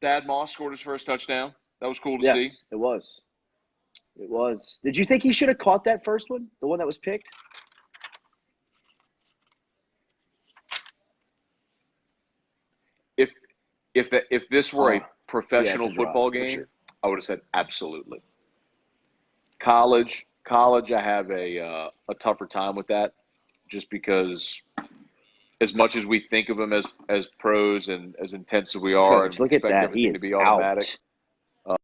Thad Moss scored his first touchdown. That was cool to see. It was. Did you think he should have caught that first one, the one that was picked? If this were a professional football game, sure. I would have said absolutely. College, I have a tougher time with that, just because as much as we think of them as pros and as intense as we are, and look at expect that. everything He to is be automatic. Out.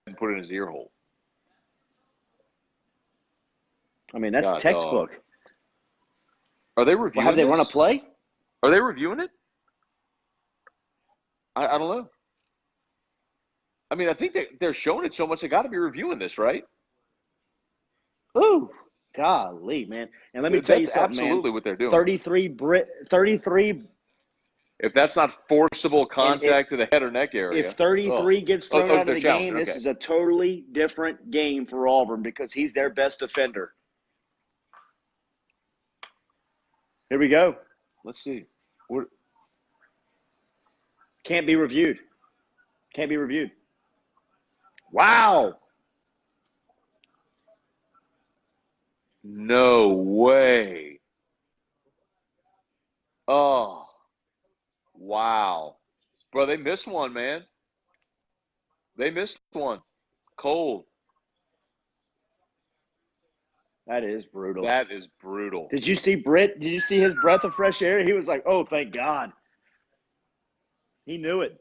And put it in his ear hole. I mean, that's textbook. Are they reviewing have they run a play? Are they reviewing it? I don't know. I mean, I think they're showing it so much they got to be reviewing this, right? Ooh, golly, man! And let me tell you something, absolutely what they're doing. 33. If that's not forcible contact to the head or neck area. If 33 gets thrown out of the game, okay. This is a totally different game for Auburn because he's their best defender. Here we go. Let's see. Can't be reviewed. Wow. No way. Oh. Wow. Bro, they missed one, man. They missed one. Cold. That is brutal. Did you see Britt? Did you see his breath of fresh air? He was like, oh, thank God. He knew it.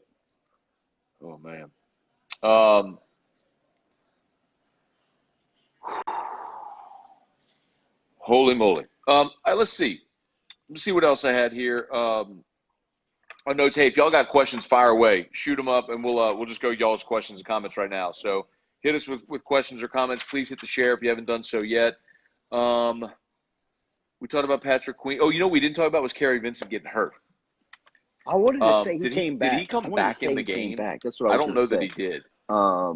Oh, man. Holy moly. Let's see. Let's see what else I had here. On notes, hey, if y'all got questions, fire away. Shoot them up, and we'll just go y'all's questions and comments right now. So hit us with questions or comments. Please hit the share if you haven't done so yet. We talked about Patrick Queen. Oh, we didn't talk about was Kerry Vincent getting hurt. I wanted to say he came back. Did he come back in the game? That's what I don't know that he did. I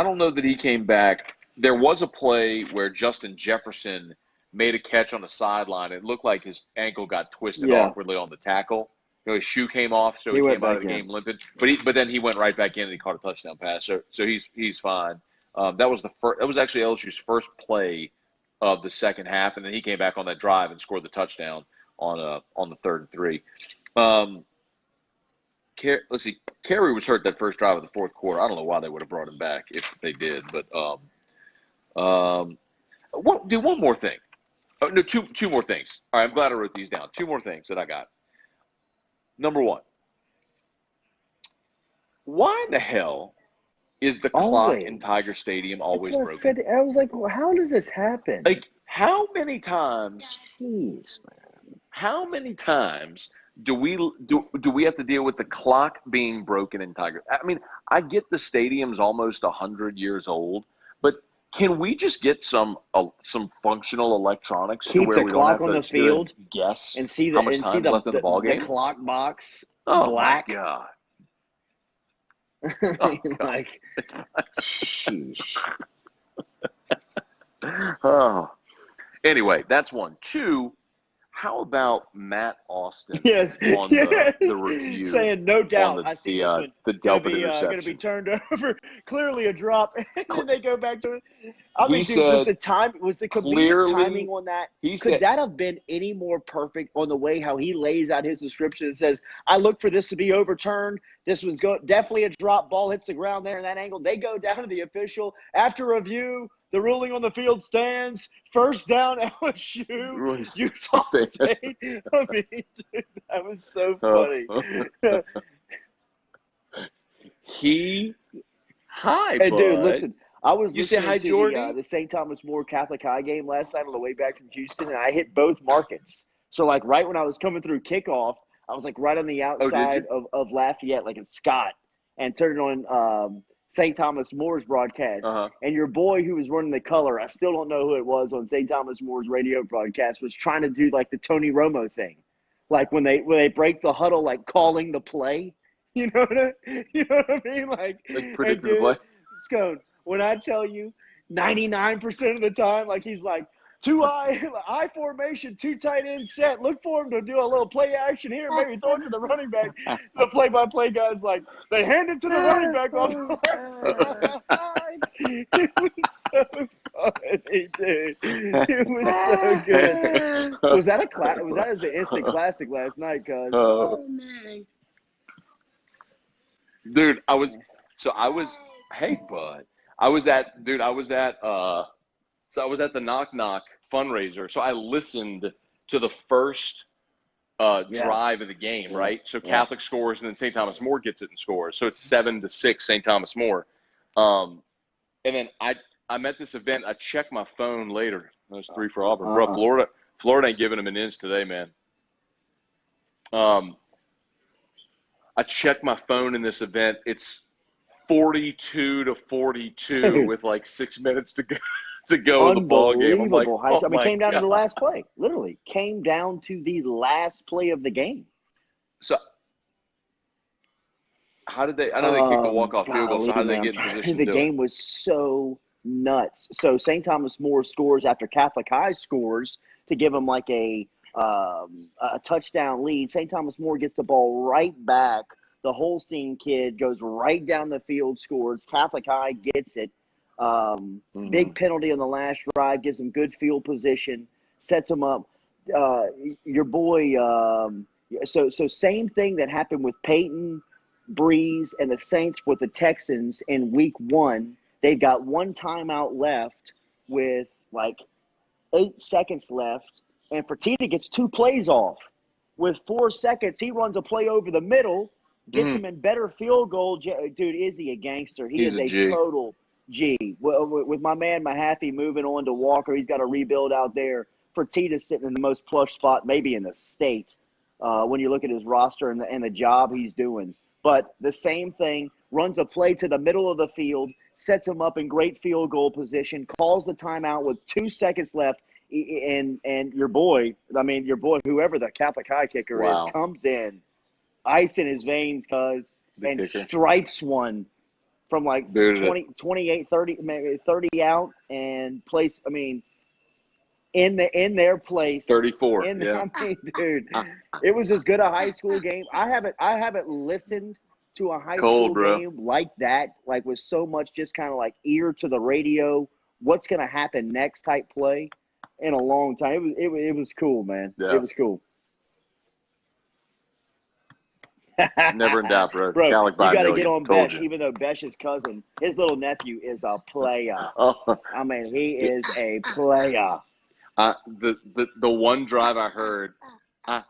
don't know that he came back. There was a play where Justin Jefferson made a catch on the sideline. It looked like his ankle got twisted awkwardly on the tackle. His shoe came off, so he came out of the game limping. But then he went right back in and he caught a touchdown pass. So he's fine. That was actually LSU's first play of the second half, and then he came back on that drive and scored the touchdown on the 3rd and 3. Let's see. Kerry was hurt that first drive of the fourth quarter. I don't know why they would have brought him back if they did, but one more thing. Oh, no, two more things. All right, I'm glad I wrote these down. 2 more things that I got. Number 1, why in the hell is the clock in Always. Tiger Stadium always That's what I broken? said. I was like, well, how does this happen? Like, how many times? Jeez, man. How many times do we have to deal with the clock being broken in Tiger? I mean, I get the stadium's almost 100 years old, but can we just get some functional electronics to Keep where the we don't clock have on to the sit there field and guess and see how much time's left in the ball game? clock box Oh black. my God! I Oh mean, God! like, sheesh. Oh. Anyway, that's one. Two. How about Matt Austin Yes, on yes. the review? Saying no doubt. On I see this one. the Gonna Delpit interception. be turned over. Clearly a drop, and then they go back to it. I He mean, dude, said was the comedic clearly- timing on that? he Could said- that have been any more perfect on the way how he lays out his description and says, "I look for this to be overturned. This one's definitely a drop ball hits the ground there in that angle." They go down to the official after review. The ruling on the field stands. First down, LSU. Utah State. I mean, dude, that was so funny. Hi, Hey, bud. dude, listen. I was You say listening hi, to Jordy? the St. Thomas More Catholic High game last night on the way back from Houston, and I hit both markets. So, like, right when I was coming through kickoff, I was, like, right on the outside of Lafayette, like it's Scott, and turned on St. Thomas More's broadcast. And your boy who was running the color, I still don't know who it was on St. Thomas More's radio broadcast, was trying to do, like, the Tony Romo thing. Like, when they break the huddle, like, calling the play. You know what I mean? Like predicting the play? It's going, when I tell you 99% of the time, like he's like, I formation, 2 tight end set. Look for him to do a little play action here, maybe throw it to the running back. The play-by-play guy's like, they hand it to the running back off the left side. It was so funny, dude. It was so good. Was that an instant classic last night, cuz? Oh, man. Dude, hey, bud. I was at the Knock Knock fundraiser. So I listened to the first drive of the game, right? So Catholic scores, and then St. Thomas More gets it and scores. So it's 7-6 St. Thomas More. And then I'm at this event. I checked my phone later. That was 3 for Auburn. Bro, Florida ain't giving them an inch today, man. I checked my phone in this event. It's 42-42 with like 6 minutes to go in the ball game. I'm like, came down to the last play. Literally came down to the last play of the game. So how did they? I know they kicked the walk-off field goal. So how did they get in position? The game was so nuts. So St. Thomas More scores after Catholic High scores to give them like a touchdown lead. St. Thomas More gets the ball right back. The Holstein kid goes right down the field, scores. Catholic High gets it. Big penalty on the last drive, gives them good field position, sets them up. Your boy, so same thing that happened with Peyton, Breeze, and the Saints with the Texans in week 1. They've got 1 timeout left with like 8 seconds left. And Fertitta gets 2 plays off. With 4 seconds, he runs a play over the middle, gets him in better field goal. Dude, is he a gangster? He's a total G. With my man Mahaffey moving on to Walker, he's got a rebuild out there. Fertitta's sitting in the most plush spot maybe in the state when you look at his roster and the job he's doing. But the same thing, runs a play to the middle of the field, sets him up in great field goal position, calls the timeout with 2 seconds left. And your boy, whoever the Catholic High kicker is, comes in, ice in his veins, and stripes one from like 28, 30, maybe 30 out, and place. I mean, in their place, 34. I mean, dude, it was as good a high school game. I haven't listened to a high school game like that, like with so much just kind of like ear to the radio, what's gonna happen next type play. In a long time. It was cool, man. Yeah. It was cool. Never in doubt, bro. Bro, you got to get on Besh, even though Besh's cousin, his little nephew, is a player. I mean, he is a player. The one drive I heard, I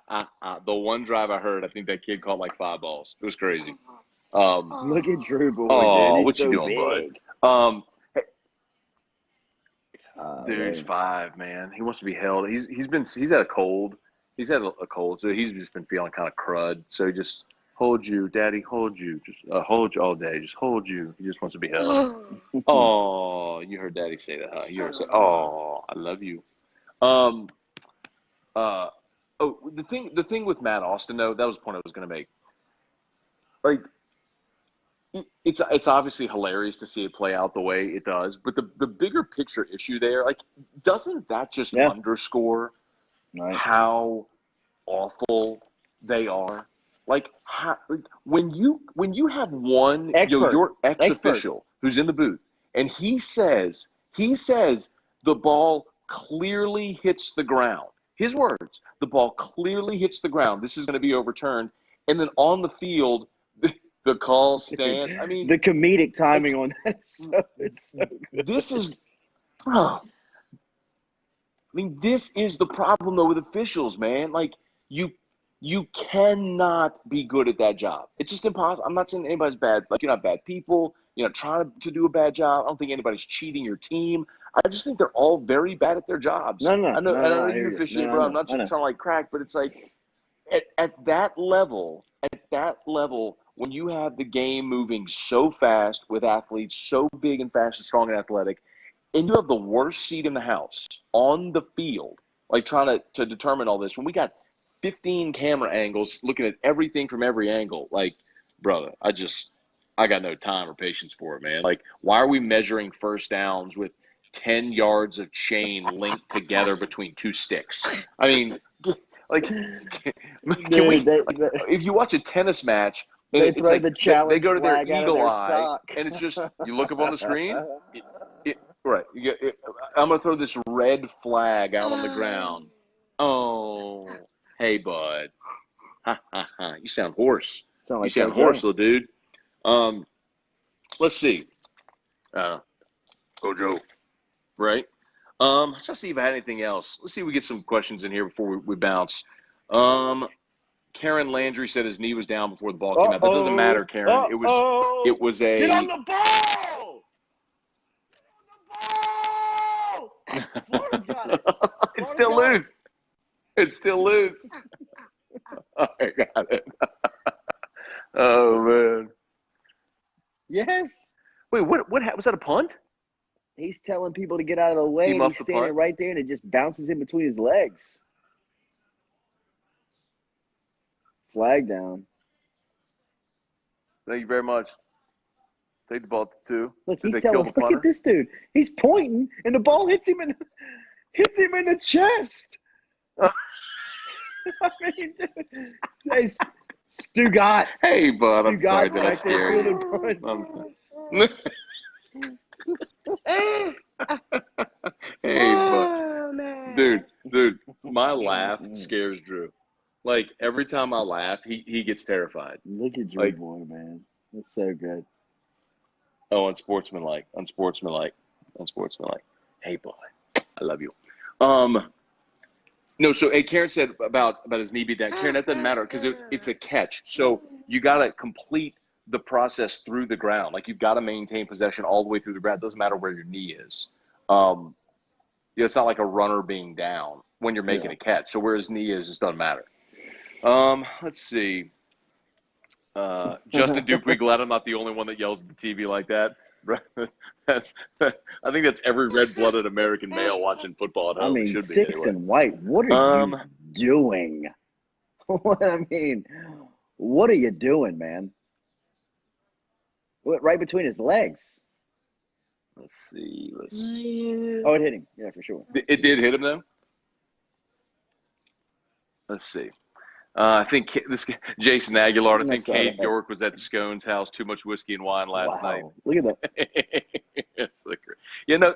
think that kid caught like 5 balls. It was crazy. Look at Drew Boy, Oh, dude. He's what you so doing, big. bud? Dude, Golly. he's 5, man. He wants to be held. He's had a cold. He's had a cold, so he's just been feeling kind of crud. So he just hold you, Daddy, hold you, just hold you all day, just hold you. He just wants to be held. Oh, you heard Daddy say that, huh? You heard say, "Oh, I love you." Oh, the thing with Matt Austin though, that was the point I was going to make. Like, it's obviously hilarious to see it play out the way it does, but the bigger picture issue there, like, doesn't that just underscore how awful they are? Like, when you have one your ex official who's in the booth and he says the ball clearly hits the ground. His words, the ball clearly hits the ground. This is going to be overturned. And then on the field, the call stands. I mean, the comedic timing on that stuff is so good. This is, this is the problem though with officials, man. Like, you cannot be good at that job. It's just impossible. I'm not saying anybody's bad. Like, you're not bad people. You're not trying to do a bad job. I don't think anybody's cheating your team. I just think they're all very bad at their jobs. I know you officiate, bro. I'm not trying to like crack, but it's like at that level, when you have the game moving so fast with athletes so big and fast and strong and athletic, and you have the worst seat in the house on the field, like trying to determine all this, when we got 15 camera angles looking at everything from every angle, like, brother, I got no time or patience for it, man. Like, why are we measuring first downs with 10 yards of chain linked together between 2 sticks? I mean, like, if you watch a tennis match, they throw the challenge they go to their flag out of eagle their eye, sock. and it's just, you look up on the screen, right. I'm going to throw this red flag out on the ground. Oh, hey, bud. Ha, ha, ha. You sound hoarse. You sound hoarse, little dude. Let's see. Joe. Right? Let's just see if I had anything else. Let's see if we get some questions in here before we bounce. Karen Landry said his knee was down before the ball came out. That doesn't matter, Karen. It was a. Get on the ball! Florida's got it. It's still loose. It's still loose. I got it. Oh, man. Yes. Wait, what was that, a punt? He's telling people to get out of the way, and he's standing right there, and it just bounces in between his legs. Flag down. Thank you very much. Take the ball to 2. Look, he's telling. Look at this dude. He's pointing, and the ball hits him in the chest. I mean, dude. Hey, Stugatz. Hey, bud. I'm sorry that I scared you. Hey, bud. Dude, my laugh scares Drew. Like, every time I laugh, he gets terrified. Look at Drew Boy, man. That's so good. Oh, unsportsmanlike. Hey, boy, I love you. No, so hey, Karen said about his knee being down. Karen, that doesn't matter because it's a catch. So you got to complete the process through the ground. Like, you've got to maintain possession all the way through the ground. It doesn't matter where your knee is. It's not like a runner being down when you're making a catch. So where his knee is, just doesn't matter. Let's see. Justin Dupuy, glad I'm not the only one that yells at the TV like that. I think that's every red-blooded American male watching football at home. I mean, should be, 6 anyway. and white. What are you doing? What are you doing, man? Right between his legs. Let's see. Oh, it hit him. Yeah, for sure. It did hit him, though? Let's see. I think Jason Aguilar, I think Cade York was at the Scones house, too much whiskey and wine last night. Look at that. You know,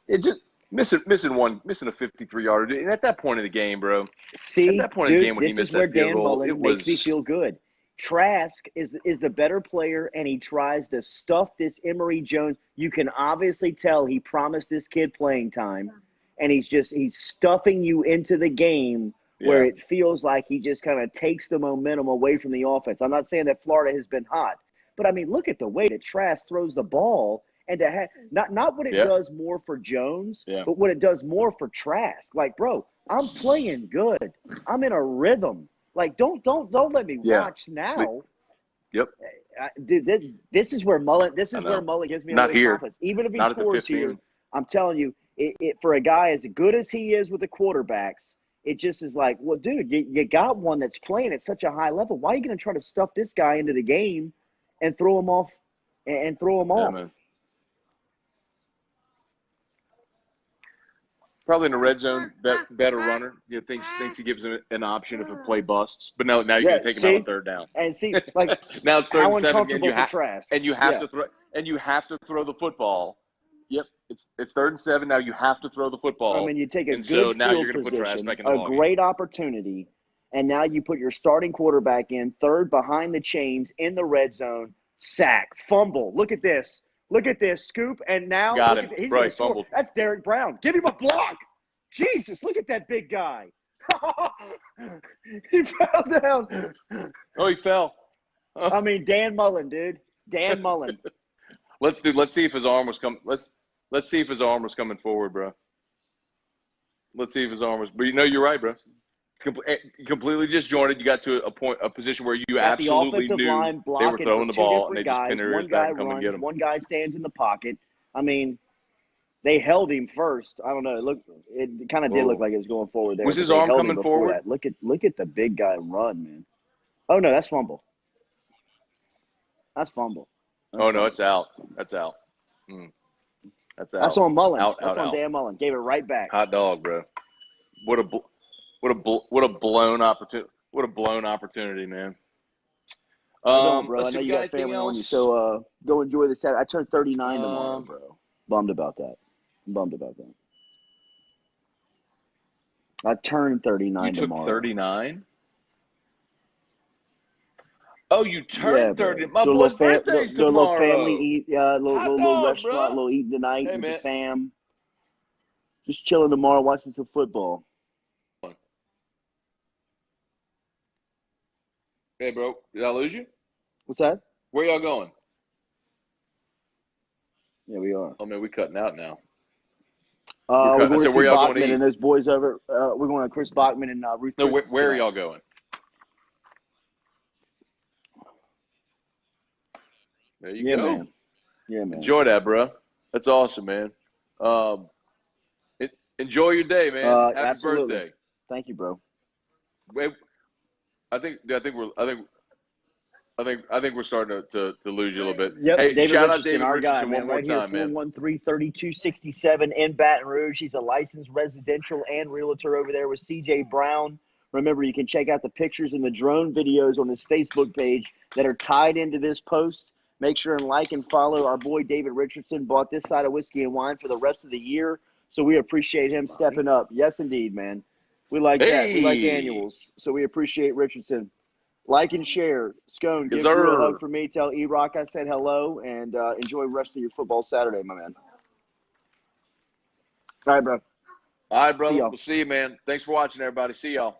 it just missing a 53-yarder. And at that point of the game, bro. At that point of the game when he missed that field goal, it makes me feel good. Trask is the better player, and he tries to stuff this Emory Jones. You can obviously tell he promised this kid playing time, and he's stuffing you into the game where it feels like he just kind of takes the momentum away from the offense. I'm not saying that Florida has been hot, But, I mean, look at the way that Trask throws the ball. And to have not what it does more for Jones, but what it does more for Trask. Like, bro, I'm playing good. I'm in a rhythm. Like, don't let me watch now. Dude, this is where Mullen gives me a little confidence. Even if he scores here, I'm telling you, it for a guy as good as he is with the quarterbacks, it just is like, well, dude, you got one that's playing at such a high level. Why are you going to try to stuff this guy into the game and throw him off Man. Probably in the red zone, better runner. Thinks he gives him an option if a play busts. But now you're going to take him out on third down. And see, like now it's 3rd and 7 again. You have to throw the football. Yep, it's 3rd and 7. Now you have to throw the football. I mean, you take a good so now you're field going to put Trask back in the ball great opportunity, and now you put your starting quarterback in third behind the chains in the red zone. Sack, fumble. Look at this. Scoop, and now got him. He's right, fumbled. That's Derek Brown. Give him a block. Jesus, look at that big guy. He fell down. Oh, he fell. Oh. I mean, Dan Mullen, dude. Dan Mullen. Let's see if his arm was coming. Let's see if his arm was coming forward, bro. Let's see if his arm was. But you're right, bro. Completely disjointed. You got to a position where you absolutely knew they were throwing the ball, and they just pinned their ears back and come and get him. One guy stands in the pocket. I mean, they held him first. I don't know. It kind of did look like it was going forward there. Was his arm coming forward? That. Look at the big guy run, man. Oh no, that's fumble. That's fumble. No, it's out. That's out. That's out. That's on Mullen. That's on Dan Mullen. Gave it right back. Hot dog, bro. What a blown opportunity! What a blown opportunity, man. Bro, I know you got family on you, so go enjoy the Saturday. I turned 39 tomorrow, bro. Bummed about that. I turned 39 tomorrow. You took 39? Oh, you turned 30. My boy's birthday's tomorrow. Little family eat, little restaurant, little eating tonight with the fam. Just chilling tomorrow, watching some football. Hey, bro, did I lose you? What's that? Where y'all going? Yeah, we are. Oh, man, we cutting out now. We're going to see Bachman and those boys over. We're going to Chris Bachman and Ruth. No, where are y'all going? There you go. Man. Yeah, man. Enjoy that, bro. That's awesome, man. Enjoy your day, man. Happy birthday. Thank you, bro. I think we're starting to lose you a little bit. Yep, hey, David shout Richardson, out David our Richardson guy, one more time, man. 413-3267 in Baton Rouge. He's a licensed residential and realtor over there with CJ Brown. Remember, you can check out the pictures and the drone videos on his Facebook page that are tied into this post. Make sure and like and follow our boy David Richardson. Bought this side of Whiskey and Wine for the rest of the year, so we appreciate him stepping up. Yes, indeed, man. We like that. We like annuals, so we appreciate Richardson. Like and share. Scone, give Drew a hug for me. Tell E-Rock I said hello, and enjoy the rest of your football Saturday, my man. All right, bro. All right, brother. We'll see you, man. Thanks for watching, everybody. See y'all.